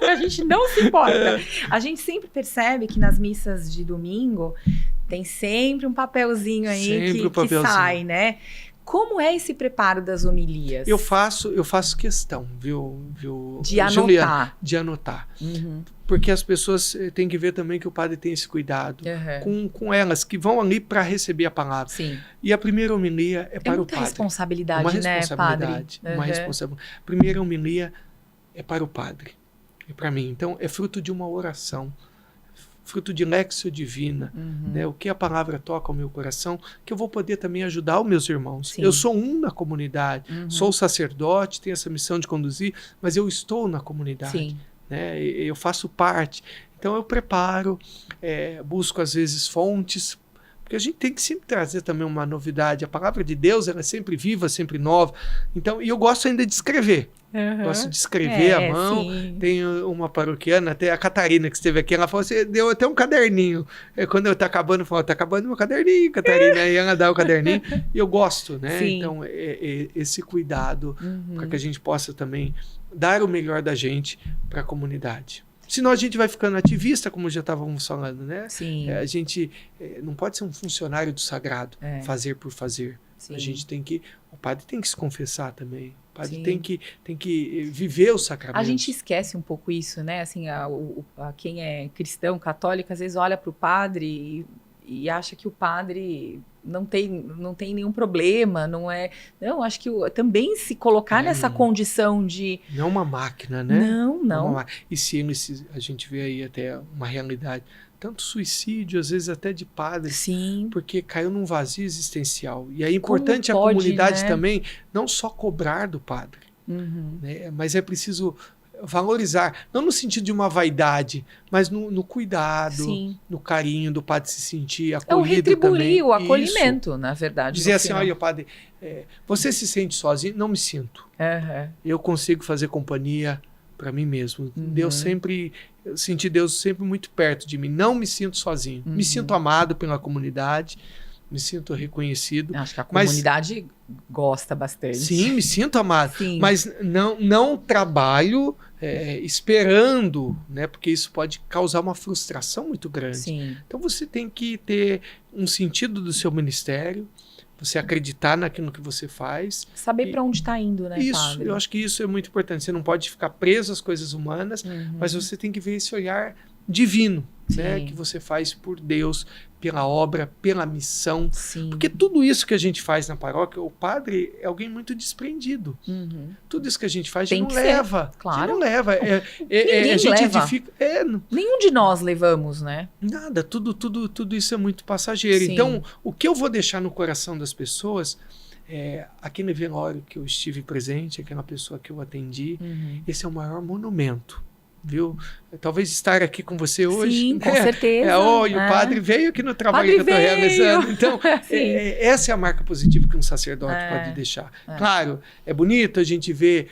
A gente não se importa. A gente sempre percebe que nas missas de domingo tem sempre um papelzinho aí que sai, né? Como é esse preparo das homilias? Eu faço questão, viu de anotar. Juliana, de anotar. Porque as pessoas têm que ver também que o padre tem esse cuidado com elas, que vão ali para receber a palavra. Sim. E a primeira homilia é para o padre. Responsabilidade, uma né, responsabilidade, padre? Uma responsabilidade. A primeira homilia é para o padre, é para mim. Então, é fruto de uma oração, fruto de Lexio Divina, né? O que a palavra toca ao meu coração, que eu vou poder também ajudar os meus irmãos. Sim. Eu sou um na comunidade, sou sacerdote, tenho essa missão de conduzir, mas eu estou na comunidade. Sim. Né? Eu faço parte. Então eu preparo, busco às vezes fontes, porque a gente tem que sempre trazer também uma novidade. A palavra de Deus ela é sempre viva, sempre nova. Então, e eu gosto ainda de escrever. Gosto de escrever à mão. Sim. Tem uma paroquiana, até a Catarina, que esteve aqui, ela falou assim, deu até um caderninho. Quando eu tá acabando, eu falo, tá acabando meu caderninho, Catarina. Aí ela dá o caderninho. E eu gosto, né? Sim. Então, esse cuidado para que a gente possa também dar o melhor da gente para a comunidade. Senão a gente vai ficando ativista, como já estávamos falando, né? Sim. A gente não pode ser um funcionário do sagrado, fazer por fazer. Sim. A gente tem que... O padre tem que se confessar também. O padre tem que viver o sacramento. A gente esquece um pouco isso, né? Assim, quem é cristão, católico, às vezes olha para o padre e acha que o padre não tem nenhum problema, não é... Não, acho que também se colocar nessa condição de... Não é uma máquina, né? Não. E se a gente vê aí até uma realidade, tanto suicídio, às vezes até de padres, Sim. porque caiu num vazio existencial. E é importante a comunidade, né, também não só cobrar do padre, né, mas é preciso valorizar, não no sentido de uma vaidade, mas no cuidado, no carinho do padre se sentir acolhido também. Retribuir o acolhimento, na verdade. Dizer assim, olha, padre, você se sente sozinho? Não me sinto. Eu consigo fazer companhia para mim mesmo. Eu senti Deus sempre muito perto de mim. Não me sinto sozinho. Me sinto amado pela comunidade, me sinto reconhecido. Acho que a comunidade gosta bastante. Sim, me sinto amado. Sim. Mas não trabalho esperando, né? Porque isso pode causar uma frustração muito grande. Sim. Então você tem que ter um sentido do seu ministério, você acreditar naquilo que você faz. Saber para onde está indo, né, isso, padre? Eu acho que isso é muito importante. Você não pode ficar preso às coisas humanas, mas você tem que ver esse olhar divino, né, que você faz por Deus, pela obra, pela missão. Sim. Porque tudo isso que a gente faz na paróquia, o padre é alguém muito desprendido. Tudo isso que a gente faz, a gente não leva. Claro. A gente não leva. Ninguém a gente leva. edifica. Nenhum de nós levamos, né? Nada, tudo isso é muito passageiro. Sim. Então, o que eu vou deixar no coração das pessoas aquele velório que eu estive presente, aquela pessoa que eu atendi, esse é o maior monumento. Viu? Talvez estar aqui com você hoje. Sim, com certeza. O padre veio aqui no trabalho que eu estou realizando. Então, essa é a marca positiva que um sacerdote pode deixar. Claro, é bonito a gente ver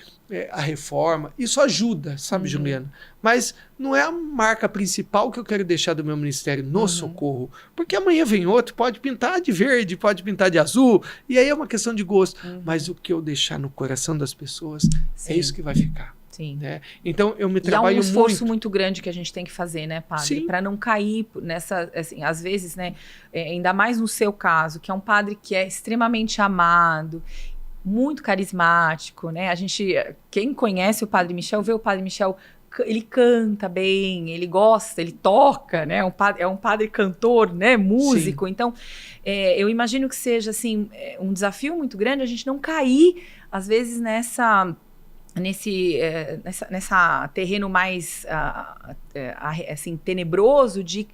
a reforma. Isso ajuda, sabe, Juliana? Mas não é a marca principal que eu quero deixar do meu ministério no socorro. Porque amanhã vem outro, pode pintar de verde, pode pintar de azul. E aí é uma questão de gosto. Mas o que eu deixar no coração das pessoas é isso que vai ficar. Sim. Né? Então, eu me E há trabalho um esforço muito. muito grande que a gente tem que fazer, né, padre? Para não cair nessa, assim, às vezes, né, ainda mais no seu caso, que é um padre que é extremamente amado, muito carismático, né? Quem conhece o Padre Michel, vê o Padre Michel, ele canta bem, ele gosta, ele toca, né? É um padre cantor, né? Músico. Sim. Então, eu imagino que seja, assim, um desafio muito grande a gente não cair, às vezes, nessa terreno mais assim, tenebroso de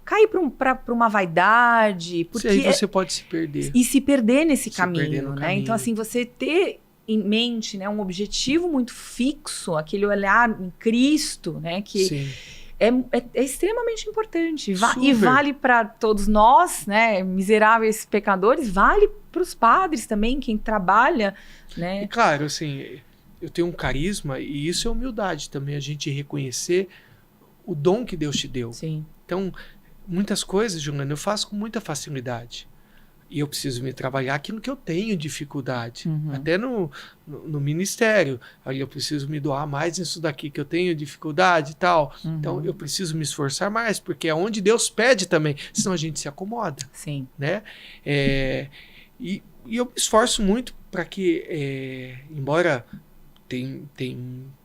cair para uma vaidade, porque aí você pode se perder. E se perder nesse caminho, né? Então, assim, você ter em mente, né, um objetivo muito fixo, aquele olhar em Cristo, né, que é extremamente importante. E vale para todos nós, né, miseráveis pecadores, vale para os padres também, quem trabalha, né? E claro, assim, eu tenho um carisma e isso é humildade também, a gente reconhecer o dom que Deus te deu. Sim. Então, muitas coisas, Juliana, eu faço com muita facilidade. E eu preciso me trabalhar aquilo que eu tenho dificuldade. Até no ministério. Aí eu preciso me doar mais nisso daqui que eu tenho dificuldade e tal. Então, eu preciso me esforçar mais, porque é onde Deus pede também. Senão a gente se acomoda. Sim. Né? E eu me esforço muito para que, embora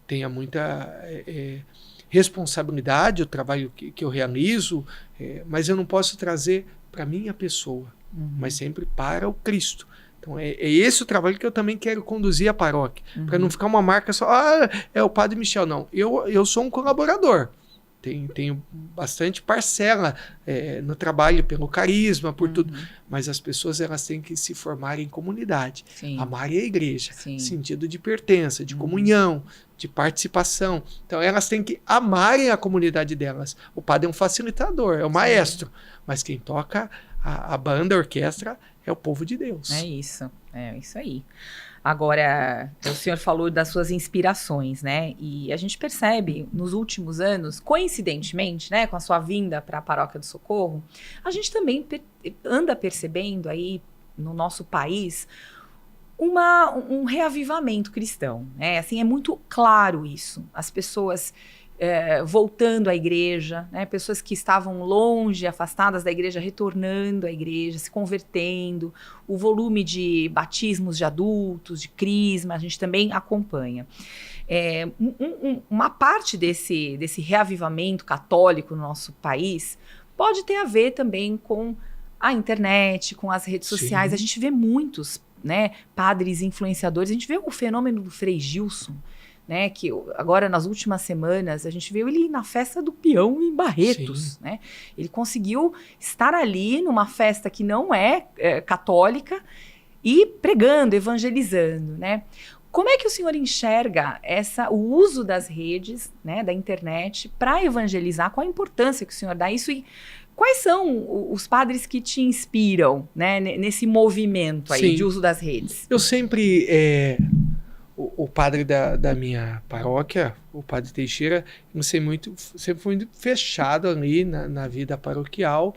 tenha muita responsabilidade o trabalho que eu realizo, mas eu não posso trazer para minha pessoa, mas sempre para o Cristo. Então é esse o trabalho que eu também quero conduzir a paróquia, para não ficar uma marca só, é o Padre Michel, não. Eu sou um colaborador, tenho bastante parcela no trabalho, pelo carisma, por tudo, mas as pessoas elas têm que se formar em comunidade, amarem a igreja, sentido de pertença, de comunhão, de participação. Então elas têm que amarem a comunidade delas. O padre é um facilitador, é o maestro, mas quem toca a banda, a orquestra é o povo de Deus. É isso aí. Agora, o senhor falou das suas inspirações, né? E a gente percebe nos últimos anos, coincidentemente, né, com a sua vinda para a Paróquia do Socorro, a gente também anda percebendo aí no nosso país um reavivamento cristão, né? Assim, é muito claro isso. As pessoas voltando à igreja, né? Pessoas que estavam longe, afastadas da igreja, retornando à igreja, se convertendo. O volume de batismos de adultos, de crisma, a gente também acompanha. Uma parte desse reavivamento católico no nosso país pode ter a ver também com a internet, com as redes sociais. A gente vê muitos, né, padres influenciadores. A gente vê o fenômeno do Frei Gilson, né, que agora nas últimas semanas a gente viu ele na festa do peão em Barretos, né? Ele conseguiu estar ali numa festa que não é católica e pregando, evangelizando, né? Como é que o senhor enxerga o uso das redes, né, da internet para evangelizar? Qual a importância que o senhor dá isso e quais são os padres que te inspiram, né, nesse movimento aí de uso das redes? Eu sempre o padre da minha paróquia, o padre Teixeira, sempre foi muito fechado ali na vida paroquial.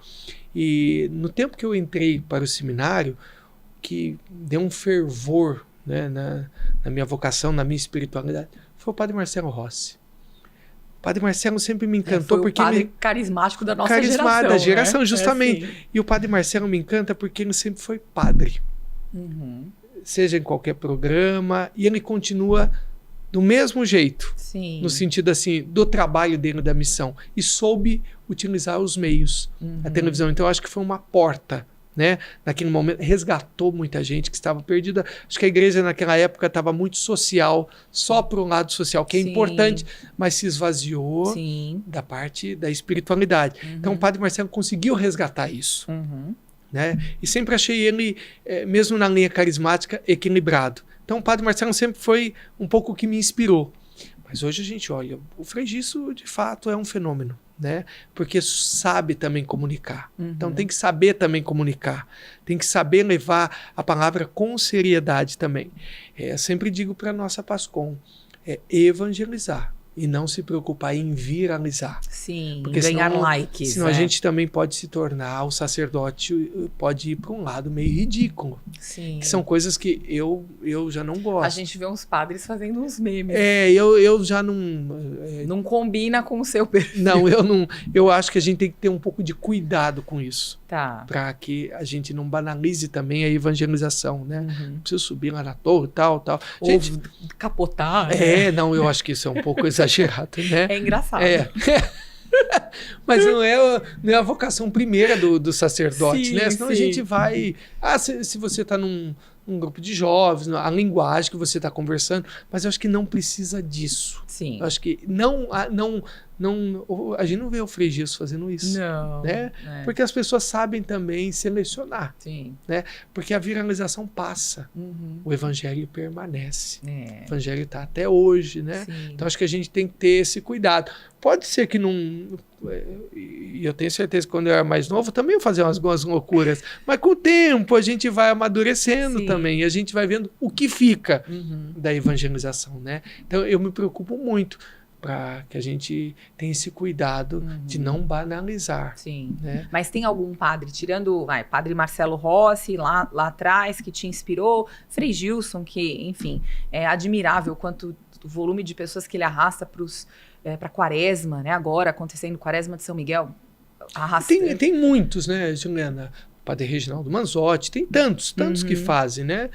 E no tempo que eu entrei para o seminário, que deu um fervor, né, na minha vocação, na minha espiritualidade, foi o padre Marcelo Rossi. O padre Marcelo sempre me encantou foi porque o padre carismático da nossa geração. Da geração, né? justamente. E o padre Marcelo me encanta porque ele sempre foi padre. Seja em qualquer programa, e ele continua do mesmo jeito, no sentido assim, do trabalho dele, da missão, e soube utilizar os meios, a televisão. Então, eu acho que foi uma porta, né? Naquele momento, resgatou muita gente que estava perdida. Acho que a igreja naquela época estava muito social, só para o lado social, que é importante, mas se esvaziou da parte da espiritualidade. Então, o padre Marcelo conseguiu resgatar isso. Né? E sempre achei ele, mesmo na linha carismática, equilibrado. Então o padre Marcelo sempre foi um pouco o que me inspirou. Mas hoje a gente olha, o Frei Gilson de fato é um fenômeno, né? Porque sabe também comunicar. Então tem que saber também comunicar. Tem que saber levar a palavra com seriedade também. Eu sempre digo para a nossa PASCOM, evangelizar. e não se preocupar em viralizar. Sim, Porque ganhar senão, likes. senão a gente também pode se tornar, o sacerdote pode ir para um lado meio ridículo. Sim. Que são coisas que eu já não gosto. A gente vê uns padres fazendo uns memes. Eu já não... Não combina com o seu perfil. Não, eu não. Eu acho que a gente tem que ter um pouco de cuidado com isso. Tá. Para que a gente não banalize também a evangelização, né? Uhum. Não precisa subir lá na torre, tal. Ou Gente, capotar. não, eu acho que isso é um pouco exagerado, né? É engraçado. Mas não é a vocação primeira do sacerdote, Sim, né? Senão a sim. gente vai... se você está num grupo de jovens, a linguagem que você está conversando, mas eu acho que não precisa disso. Sim. Eu acho que a gente não vê o Frei Gilson fazendo isso. Não. Né? Porque as pessoas sabem também selecionar. Sim. Né? Porque a viralização passa. Uhum. O evangelho permanece. O evangelho está até hoje, né? Sim. Então acho que a gente tem que ter esse cuidado. Pode ser que não... E eu tenho certeza que quando eu era mais novo também eu fazia algumas loucuras. Mas com o tempo a gente vai amadurecendo Sim. também. E a gente vai vendo o que fica Uhum. da evangelização, né? Então eu me preocupo muito para que a gente tenha esse cuidado de não banalizar. Sim. Né? Mas tem algum padre, tirando padre Marcelo Rossi, lá atrás, que te inspirou, Frei Gilson, que, enfim, é admirável quanto o volume de pessoas que ele arrasta para Quaresma, né? Agora acontecendo Quaresma de São Miguel. Tem muitos, né, Juliana? O padre Reginaldo Manzotti, tem tantos que fazem, né?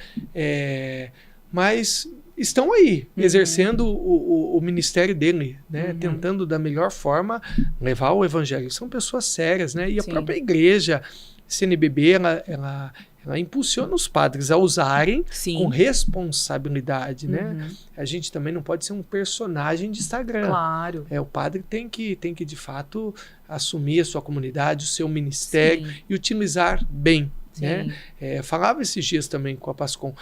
Mas estão aí, exercendo o ministério dele, né? Tentando da melhor forma levar o evangelho. São pessoas sérias, né? E a própria igreja, CNBB, ela impulsiona os padres a usarem com responsabilidade, né? A gente também não pode ser um personagem de Instagram. Claro. O padre tem que de fato assumir a sua comunidade, o seu ministério e utilizar bem. Né? Falava esses dias também com a Pascom,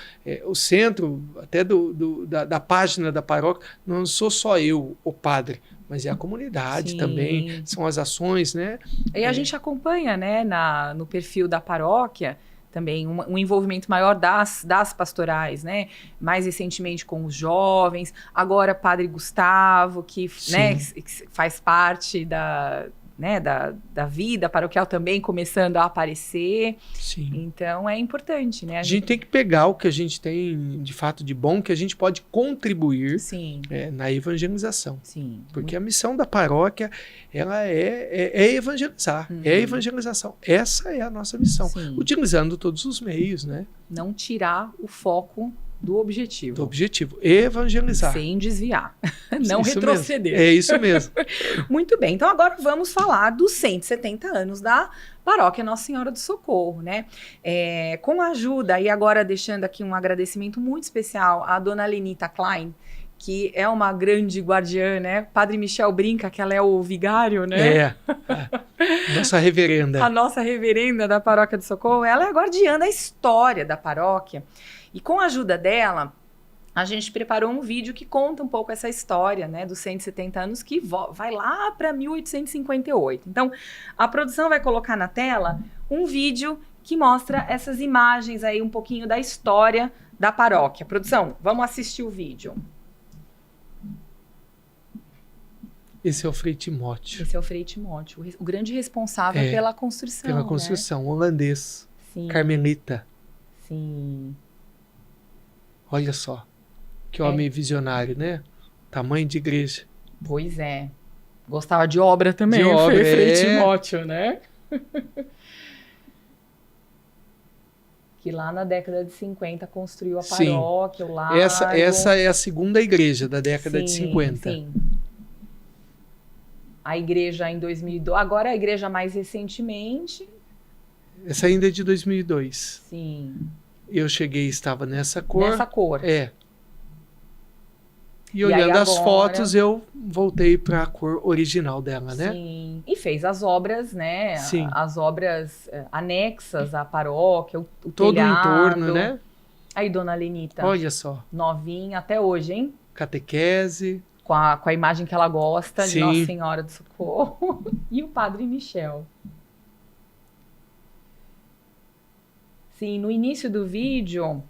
o centro até da página da paróquia não sou só eu, o padre, mas é a comunidade também, são as ações, né? E a gente acompanha, né, no perfil da paróquia também um envolvimento maior das pastorais, né? Mais recentemente com os jovens, agora Padre Gustavo, que, né, que faz parte da vida paroquial também começando a aparecer. Sim. Então é importante, né? A gente tem que pegar o que a gente tem de fato de bom, que a gente pode contribuir na evangelização. Sim. Porque a missão da paróquia, ela é evangelizar, é evangelização. Essa é a nossa missão, utilizando todos os meios, né? Não tirar o foco do objetivo. Do objetivo, evangelizar. Sem desviar. Não retroceder. É isso mesmo. Muito bem, então agora vamos falar dos 170 anos da Paróquia Nossa Senhora do Socorro, né? Com a ajuda, e agora deixando aqui um agradecimento muito especial à dona Lenita Klein, que é uma grande guardiã, né? Padre Michel brinca que ela é o vigário, né? Nossa reverenda. A nossa reverenda da Paróquia do Socorro, ela é a guardiã da história da paróquia. E com a ajuda dela, a gente preparou um vídeo que conta um pouco essa história, né, dos 170 anos, que vai lá para 1858. Então, a produção vai colocar na tela um vídeo que mostra essas imagens aí, um pouquinho da história da paróquia. Produção, vamos assistir o vídeo. Esse é o Frei Timóteo. Esse é o Frei Timóteo, o grande responsável pela construção. Pela construção, né? Holandês, Sim. Carmelita. Sim. Olha só, que homem visionário, né? Tamanho de igreja. Pois é. Gostava de obra também, de obra, Frei Timóteo, né? Que lá na década de 50 construiu a paróquia, o largo. Essa é a segunda igreja da década de 50. Sim. A igreja em 2002, agora a igreja mais recentemente. Essa ainda é de 2002. Sim. Eu cheguei e estava nessa cor. Nessa cor. E olhando as fotos, eu voltei para a cor original dela, né? Sim. E fez as obras, né? Sim. As obras anexas à paróquia, o todo telhado. O entorno, né? Aí, dona Lenita. Olha só. Novinha até hoje, hein? Catequese. Com a imagem que ela gosta de Nossa Senhora do Socorro. E o Padre Michel. Sim, no início do vídeo,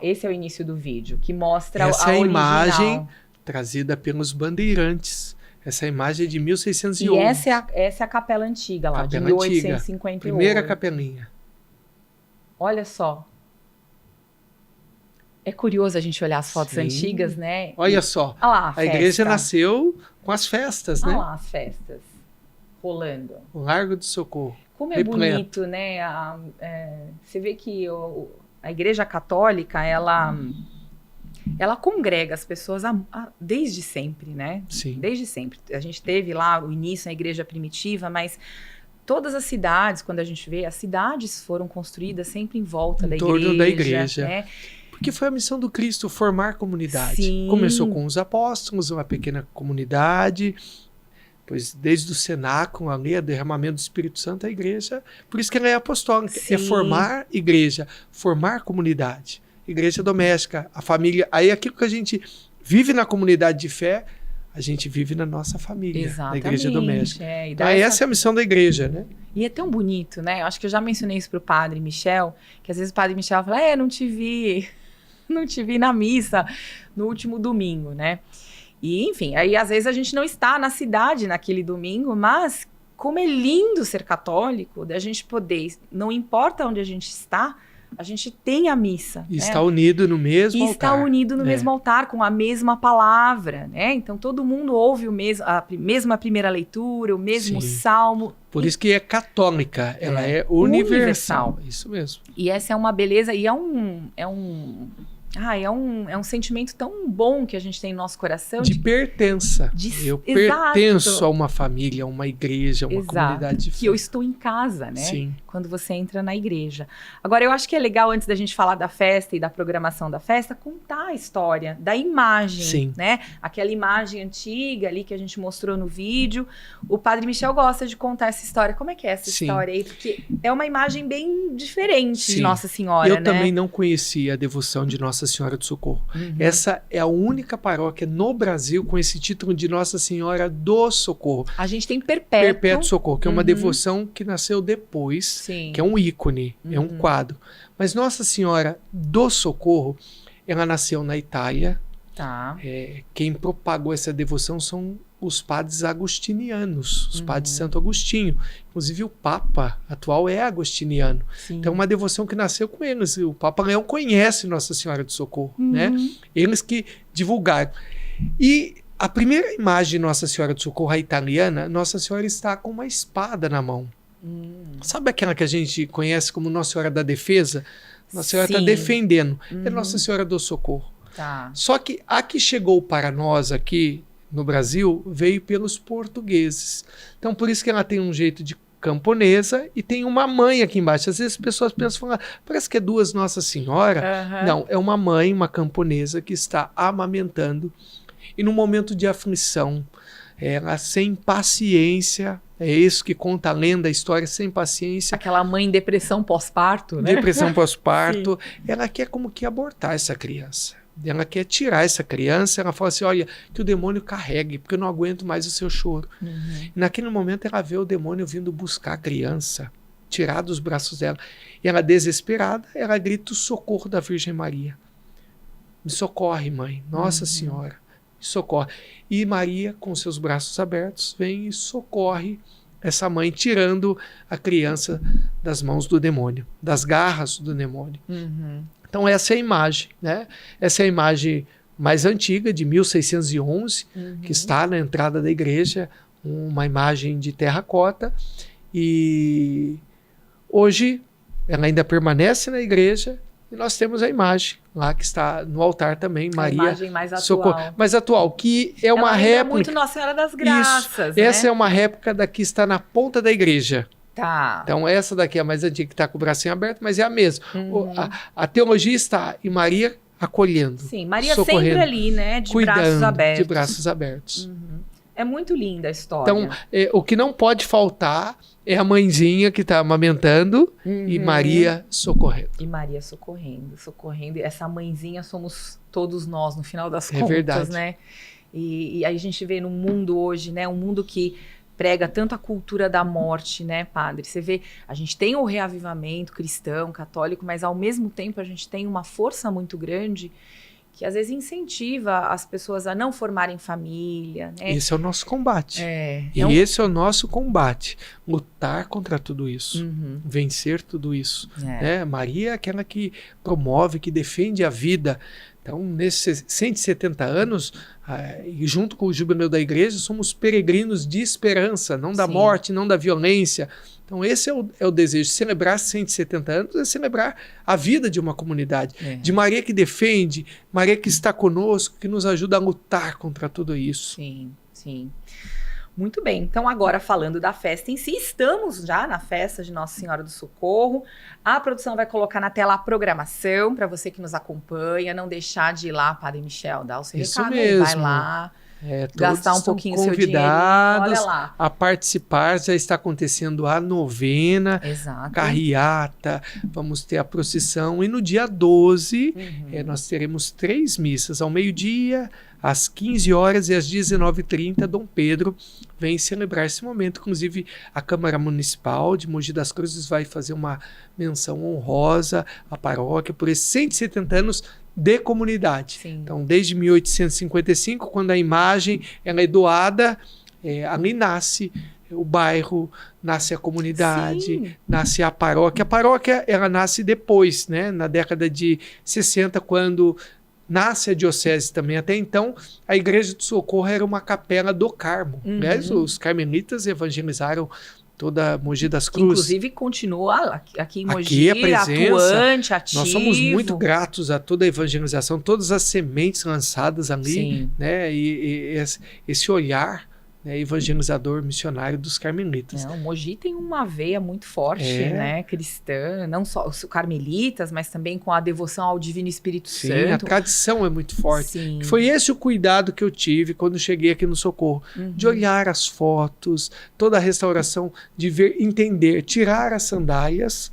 esse é o início do vídeo, que mostra essa a imagem trazida pelos bandeirantes. Essa imagem é de 1611. E essa é a capela antiga lá, Capela de 1858. antiga, primeira capelinha. Olha só. É curioso a gente olhar as fotos Sim. antigas, né? Olha só, Olha lá, a igreja nasceu com as festas, né? Olha lá as festas rolando. O Largo do Socorro. Como é repleto. bonito, né? Você vê que a Igreja Católica, ela congrega as pessoas desde sempre, né? Sim. Desde sempre. A gente teve lá o início na Igreja Primitiva, mas todas as cidades, quando a gente vê, as cidades foram construídas sempre em volta Em da torno igreja. da igreja. Né? Porque foi a missão do Cristo, formar comunidade. Sim. Começou com os apóstolos, uma pequena comunidade, pois desde o cenáculo, ali, o derramamento do Espírito Santo, a igreja, por isso que ela é apostólica, Sim. é formar igreja, formar comunidade, igreja doméstica, a família, aí aquilo que a gente vive na comunidade de fé, a gente vive na nossa família, Exatamente, na igreja doméstica. Então, essa é a missão da igreja, né? E é tão bonito, né? Eu acho que eu já mencionei isso pro padre Michel, que às vezes o padre Michel fala, não te vi na missa no último domingo, né? E, enfim, aí às vezes a gente não está na cidade naquele domingo, mas como é lindo ser católico, da gente poder, não importa onde a gente está, a gente tem a missa. E né? está unido no mesmo altar. Está unido no mesmo altar, com a mesma palavra, né? Então todo mundo ouve a mesma primeira leitura, o mesmo Sim. salmo. Por isso que é católica, ela é universal. Isso mesmo. E essa é uma beleza, e é um sentimento tão bom que a gente tem no nosso coração. De pertença. Eu pertenço a uma família, a uma igreja, a uma comunidade de fé. Que eu estou em casa, né? Sim. Quando você entra na igreja. Agora, eu acho que é legal, antes da gente falar da festa e da programação da festa, contar a história da imagem, Sim. né? Aquela imagem antiga ali que a gente mostrou no vídeo. O Padre Michel gosta de contar essa história. Como é que é essa Sim. história aí? Porque é uma imagem bem diferente Sim. de Nossa Senhora, Eu né? também não conhecia a devoção de Nossa Senhora do Socorro. Uhum. Essa é a única paróquia no Brasil com esse título de Nossa Senhora do Socorro. A gente tem Perpétuo. Perpétuo Socorro, que é uma devoção que nasceu depois, Sim. que é um ícone, é um quadro. Mas Nossa Senhora do Socorro, ela nasceu na Itália. Tá. Quem propagou essa devoção são os padres agostinianos, os padres de Santo Agostinho. Inclusive o Papa atual é agostiniano. Sim. Então, uma devoção que nasceu com eles. O Papa Leão conhece Nossa Senhora do Socorro, né? Eles que divulgaram. E a primeira imagem de Nossa Senhora do Socorro, a italiana, Nossa Senhora está com uma espada na mão. Sabe aquela que a gente conhece como Nossa Senhora da Defesa? Nossa Senhora está defendendo. É Nossa Senhora do Socorro. Tá. Só que a que chegou para nós aqui no Brasil veio pelos portugueses. Então, por isso que ela tem um jeito de camponesa e tem uma mãe aqui embaixo. Às vezes as pessoas pensam, parece que é duas Nossa Senhora. Não, é uma mãe, uma camponesa que está amamentando e num momento de aflição, ela sem paciência, é isso que conta a lenda, a história, sem paciência. Aquela mãe em depressão pós-parto, né? Depressão pós-parto. Ela quer como que abortar essa criança. Ela quer tirar essa criança, ela fala assim, olha, que o demônio carregue, porque eu não aguento mais o seu choro. E naquele momento ela vê o demônio vindo buscar a criança, tirar dos braços dela. E ela, desesperada, ela grita o socorro da Virgem Maria. Me socorre, mãe, Nossa Senhora, me socorre. E Maria, com seus braços abertos, vem e socorre essa mãe, tirando a criança das mãos do demônio, das garras do demônio. Então essa é a imagem, né? Essa é a imagem mais antiga, de 1611, que está na entrada da igreja, uma imagem de terracota. E hoje ela ainda permanece na igreja e nós temos a imagem lá que está no altar também, Maria. A imagem mais atual. Socorro. Mais atual, que é uma réplica. Muito Nossa Senhora das Graças. Isso. Essa é uma réplica da que está na ponta da igreja. Tá. Então essa daqui é a mais antiga, que está com o bracinho aberto, mas é a mesma. A teologia está e Maria acolhendo. Sim, Maria sempre ali, né? De braços abertos. De braços abertos. É muito linda a história. Então, o que não pode faltar é a mãezinha que está amamentando e Maria socorrendo. E Maria socorrendo. E essa mãezinha somos todos nós, no final das contas, verdade. Né? E aí a gente vê no mundo hoje, né? Um mundo que prega tanto a cultura da morte, né, padre? Você vê, a gente tem o reavivamento cristão, católico, mas ao mesmo tempo a gente tem uma força muito grande que às vezes incentiva as pessoas a não formarem família, né? Esse é o nosso combate. E Então, esse é o nosso combate. Lutar contra tudo isso. uhum, Vencer tudo isso. Né? Maria é aquela que promove, que defende a vida. Então, nesses 170 anos, e junto com o jubileu da igreja, somos peregrinos de esperança, não da Sim. morte, não da violência. Então, esse é o desejo. Celebrar 170 anos é celebrar a vida de uma comunidade. De Maria que defende, Maria que está conosco, que nos ajuda a lutar contra tudo isso. Sim, sim. Muito bem, então agora falando da festa em si, estamos já na festa de Nossa Senhora do Socorro. A produção vai colocar na tela a programação para você que nos acompanha, não deixar de ir lá, Padre Michel, dar o seu Isso recado, mesmo. vai lá, Todos gastar um estão pouquinho seu dinheiro, convidados olha lá. a participar. Já está acontecendo a novena, Exato. carreata, vamos ter a procissão. E no dia 12, Uhum. nós teremos 3 missas. Ao meio-dia, às 15 horas e às 19h30, Dom Pedro vem celebrar esse momento. Inclusive, a Câmara Municipal de Mogi das Cruzes vai fazer uma menção honrosa à paróquia por esses 170 anos de comunidade. Sim. Então, desde 1855, quando a imagem ela é doada, ali nasce o bairro, nasce a comunidade, Sim. nasce a paróquia. A paróquia ela nasce depois, né? Na década de 60, quando nasce a diocese também. Até então, a Igreja do Socorro era uma capela do Carmo. Uhum. Aliás, os carmelitas evangelizaram toda Mogi das Que, Cruzes. inclusive, continua aqui em Mogi, Aqui a presença, atuante, ativo. Nós somos muito gratos a toda a evangelização, todas as sementes lançadas ali, Sim. né? E esse olhar, né, evangelizador, missionário dos carmelitas. Não, Mogi tem uma veia muito forte, né, cristã, não só os carmelitas, mas também com a devoção ao Divino Espírito Sim, Santo. a tradição é muito forte. Sim. Foi esse o cuidado que eu tive quando cheguei aqui no Socorro, de olhar as fotos, toda a restauração, de ver, entender, tirar as sandálias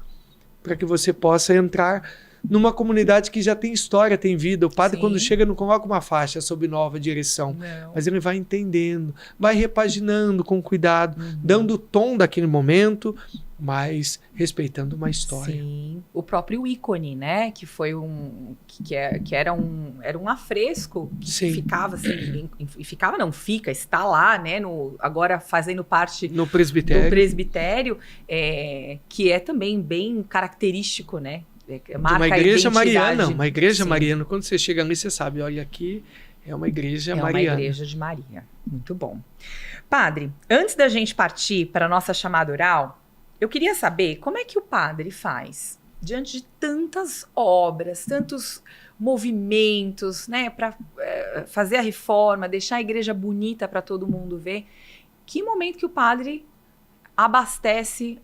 para que você possa entrar numa comunidade que já tem história, tem vida. O padre, Sim. quando chega, não coloca uma faixa sob nova direção, Não. mas ele vai entendendo, vai repaginando com cuidado, dando o tom daquele momento, mas respeitando uma história. Sim. O próprio ícone, né, que foi que era um afresco que Sim. ficava assim, está lá, né, agora fazendo parte No do presbitério. presbitério, que é também bem característico, né? De Marca uma a igreja identidade. mariana, uma igreja Sim. mariana. Quando você chega ali, você sabe, olha, aqui é uma igreja É mariana. uma igreja de Maria. Muito bom. Padre, antes da gente partir para a nossa chamada oral, eu queria saber como é que o padre faz diante de tantas obras, tantos movimentos, né, para fazer a reforma, deixar a igreja bonita para todo mundo ver. Que momento que o padre abastece,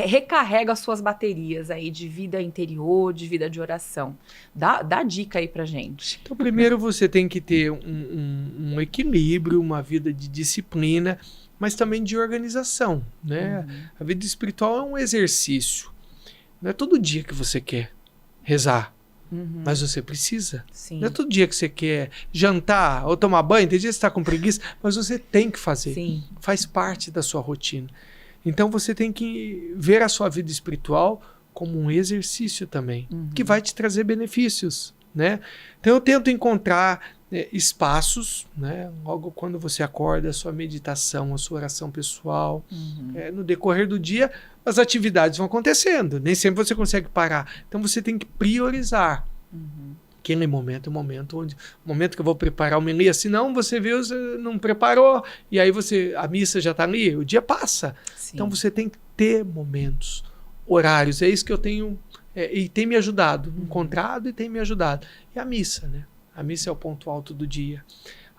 recarrega as suas baterias aí de vida interior, de vida de oração? Dá dica aí pra gente. Então, primeiro você tem que ter um equilíbrio, uma vida de disciplina, mas também de organização, né? A vida espiritual é um exercício. Não é todo dia que você quer rezar, mas você precisa. Sim. Não é todo dia que você quer jantar ou tomar banho, tem dia que você está com preguiça, mas você tem que fazer. Sim. Faz parte da sua rotina. Então você tem que ver a sua vida espiritual como um exercício também, que vai te trazer benefícios, né? Então eu tento encontrar espaços, né? Logo quando você acorda, a sua meditação, a sua oração pessoal, no decorrer do dia as atividades vão acontecendo, nem sempre você consegue parar. Então você tem que priorizar. Aquele momento é o momento que eu vou preparar o homilia, senão você vê, você não preparou, e aí a missa já está ali, o dia passa. Sim. Então você tem que ter momentos, horários, é isso que eu tenho, e tem me ajudado, encontrado e tem me ajudado. E a missa, né? A missa é o ponto alto do dia,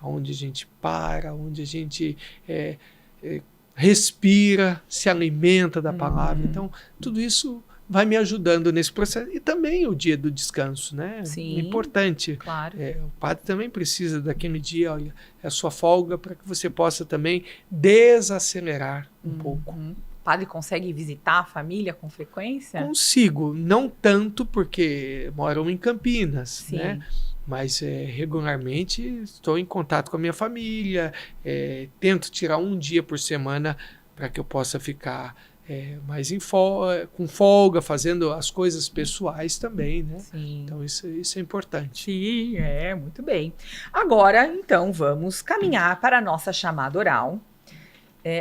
onde a gente para, onde a gente respira, se alimenta da palavra. Então, tudo isso vai me ajudando nesse processo. E também o dia do descanso, né? Sim, é importante. Claro. O padre também precisa daquele dia, olha, é a sua folga para que você possa também desacelerar um pouco. O padre consegue visitar a família com frequência? Consigo, não tanto porque moram em Campinas, Sim. né? Mas regularmente estou em contato com a minha família, tento tirar um dia por semana para que eu possa ficar mais com folga, fazendo as coisas pessoais também, né? Sim. Então isso é importante. Sim, muito bem. Agora, então, vamos caminhar para a nossa chamada oral.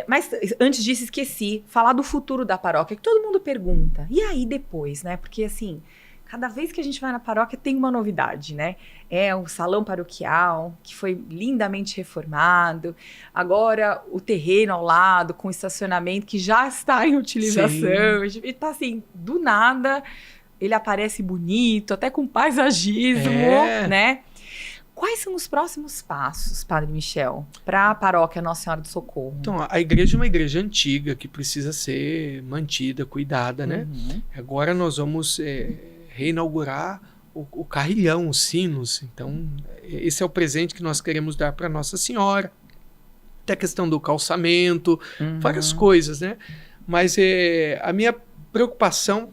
Mas antes disso, esqueci, falar do futuro da paróquia, que todo mundo pergunta. E aí depois, né? Porque assim, cada vez que a gente vai na paróquia tem uma novidade, né? É o salão paroquial, que foi lindamente reformado. Agora o terreno ao lado, com estacionamento, que já está em utilização. E tá assim, do nada, ele aparece bonito, até com paisagismo, né? Quais são os próximos passos, Padre Michel, para a paróquia Nossa Senhora do Socorro? Então, a igreja é uma igreja antiga que precisa ser mantida, cuidada, né? Agora nós vamos reinaugurar o carrilhão, os sinos. Então, esse é o presente que nós queremos dar para Nossa Senhora. Até a questão do calçamento, várias coisas, né? Mas a minha preocupação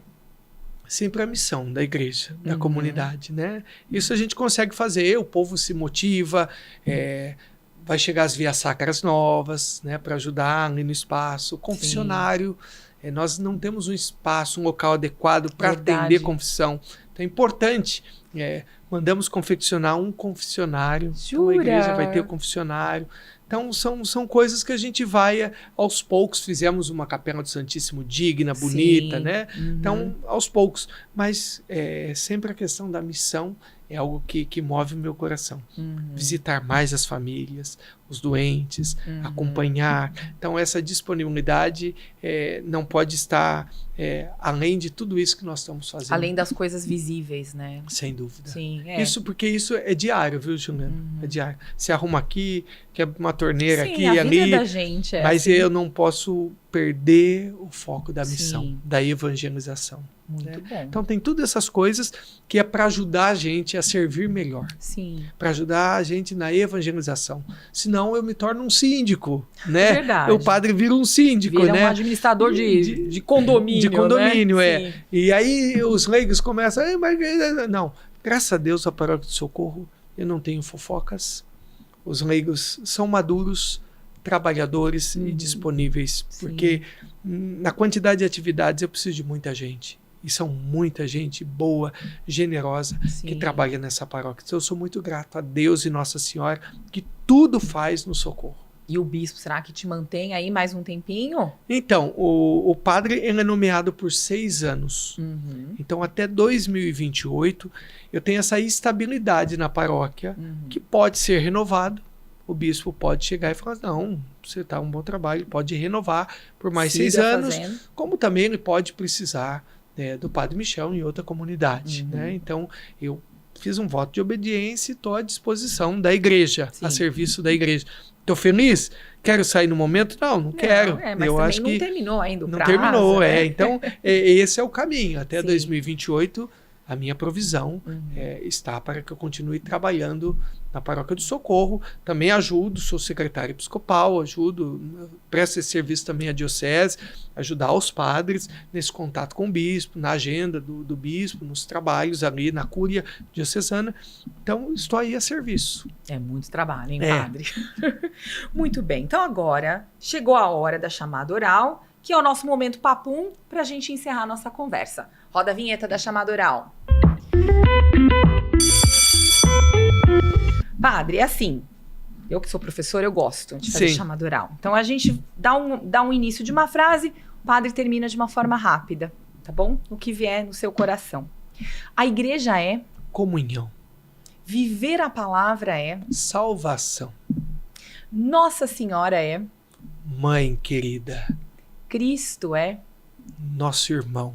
sempre a missão da igreja, da comunidade, né? Isso a gente consegue fazer, o povo se motiva, vai chegar as vias sacras novas, né, para ajudar ali no espaço, o confessionário, nós não temos um espaço, um local adequado para atender confissão, então é importante, mandamos confeccionar um confessionário, então a igreja vai ter o confessionário. Então, são coisas que a gente vai aos poucos. Fizemos uma capela do Santíssimo digna, bonita, né? Então, aos poucos. Mas sempre a questão da missão é algo que move o meu coração. Visitar mais as famílias, os doentes, acompanhar. Então, essa disponibilidade não pode estar além de tudo isso que nós estamos fazendo. Além das coisas visíveis, né? Sem dúvida. Sim, Porque isso é diário, viu, Juliana? É diário. Se arruma aqui, quer uma torneira aqui e ali. A vida da gente mas assim. Eu não posso perder o foco da missão, da evangelização. Muito bom. Então tem todas essas coisas que é para ajudar a gente a servir melhor. Sim. Para ajudar a gente na evangelização. Senão eu me torno um síndico, né? Verdade. O padre vira um síndico, vira né? Um administrador de condomínio. De condomínio, né? Sim. E aí os leigos começam... Não, graças a Deus a paróquia do Socorro, eu não tenho fofocas. Os leigos são maduros, trabalhadores e disponíveis. Sim. Porque na quantidade de atividades eu preciso de muita gente. E são muita gente boa, generosa, que trabalha nessa paróquia. Então eu sou muito grato a Deus e Nossa Senhora, que tudo faz no Socorro. E o bispo, será que te mantém aí mais um tempinho? Então, o padre ele é nomeado por 6 anos. Então, até 2028, eu tenho essa estabilidade na paróquia, que pode ser renovado. O bispo pode chegar e falar, não, você está um bom trabalho, pode renovar por mais 6 anos, como também ele pode precisar do Padre Michel em outra comunidade. Né? Então, eu fiz um voto de obediência e estou à disposição da igreja, a serviço da igreja. Estou feliz? Quero sair no momento? Não quero. Mas eu também acho não que terminou ainda o não prazo. Terminou, né? Então, esse é o caminho. Até 2028, a minha provisão está para que eu continue trabalhando na Paróquia do Socorro. Também ajudo, sou secretário episcopal, presto esse serviço também à diocese, ajudar os padres nesse contato com o bispo, na agenda do bispo, nos trabalhos ali na cúria diocesana. Então, estou aí a serviço. É muito trabalho, hein, padre? Muito bem. Então, agora chegou a hora da chamada oral, que é o nosso momento papum, para a gente encerrar a nossa conversa. Roda a vinheta da chamada oral. Padre, é assim, eu que sou professora, eu gosto de fazer chamada oral. Então, a gente dá um início de uma frase, o padre termina de uma forma rápida, tá bom? O que vier no seu coração. A igreja é... Comunhão. Viver a palavra é... Salvação. Nossa Senhora é... Mãe querida. Cristo é... Nosso irmão.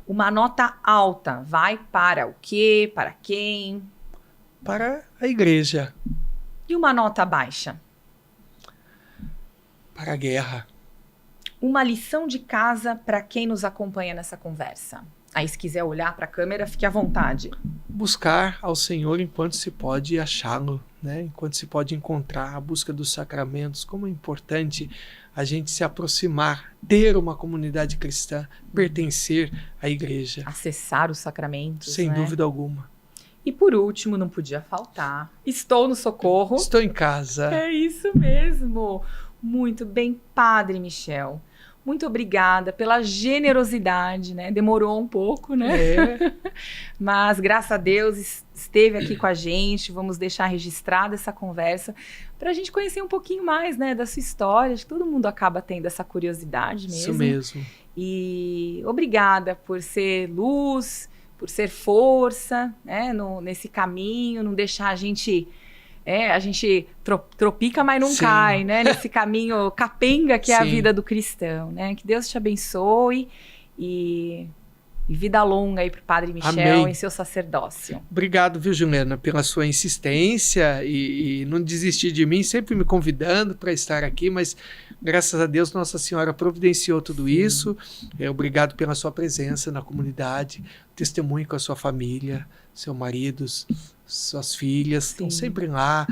Uma nota alta vai para o quê? Para quem? Para a igreja. E uma nota baixa? Para a guerra. Uma lição de casa para quem nos acompanha nessa conversa. Aí, se quiser olhar para a câmera, fique à vontade. Buscar ao Senhor enquanto se pode achá-lo, né? Enquanto se pode encontrar a busca dos sacramentos. Como é importante a gente se aproximar, ter uma comunidade cristã, pertencer à igreja. Acessar os sacramentos, sem né? dúvida alguma. E por último, não podia faltar, estou no Socorro. Estou em casa. É isso mesmo. Muito bem, Padre Michel. Muito obrigada pela generosidade, né? Demorou um pouco, né? Mas, graças a Deus, esteve aqui com a gente. Vamos deixar registrada essa conversa para a gente conhecer um pouquinho mais, né, da sua história. Acho que todo mundo acaba tendo essa curiosidade mesmo. Isso mesmo. E obrigada por ser luz, por ser força, né, nesse caminho, não deixar a gente tropica, mas não cai, né? Nesse caminho capenga que é a vida do cristão, né? Que Deus te abençoe e vida longa aí para o Padre Michel em seu sacerdócio. Obrigado, viu, Juliana, pela sua insistência e não desistir de mim, sempre me convidando para estar aqui, mas graças a Deus Nossa Senhora providenciou tudo isso. Obrigado pela sua presença na comunidade, testemunho com a sua família, seu marido, suas filhas estão sempre lá,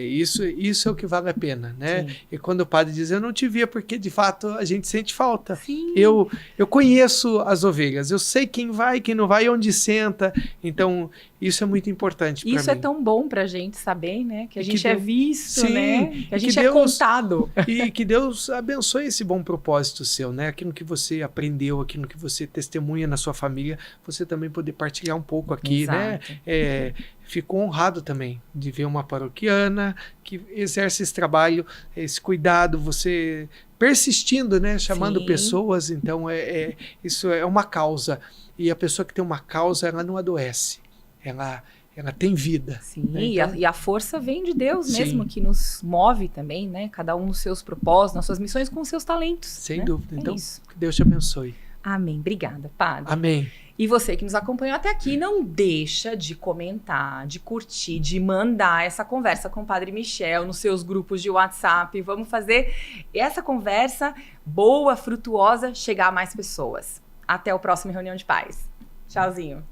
isso é o que vale a pena, né? Sim. E quando o padre diz, eu não te via, porque de fato a gente sente falta. Sim. Eu conheço as ovelhas, eu sei quem vai, quem não vai, onde senta, então isso é muito importante para mim. Isso é tão bom pra gente saber, né? Que a gente é visto, sim, né? Que a gente é contado. E que Deus abençoe esse bom propósito seu, né? Aquilo que você aprendeu, aquilo que você testemunha na sua família, você também poder partilhar um pouco aqui, Exato. né? Fico honrado também de ver uma paroquiana que exerce esse trabalho, esse cuidado, você persistindo, né? Chamando pessoas, então isso é uma causa. E a pessoa que tem uma causa, ela não adoece, ela tem vida. Sim, né? Então, e a força vem de Deus mesmo, que nos move também, né? Cada um nos seus propósitos, nas suas missões, com os seus talentos. Sem né? dúvida. Então, isso. Que Deus te abençoe. Amém. Obrigada, Padre. Amém. E você que nos acompanhou até aqui, não deixa de comentar, de curtir, de mandar essa conversa com o Padre Michel nos seus grupos de WhatsApp. Vamos fazer essa conversa boa, frutuosa, chegar a mais pessoas. Até o próximo Reunião de Pais. Tchauzinho.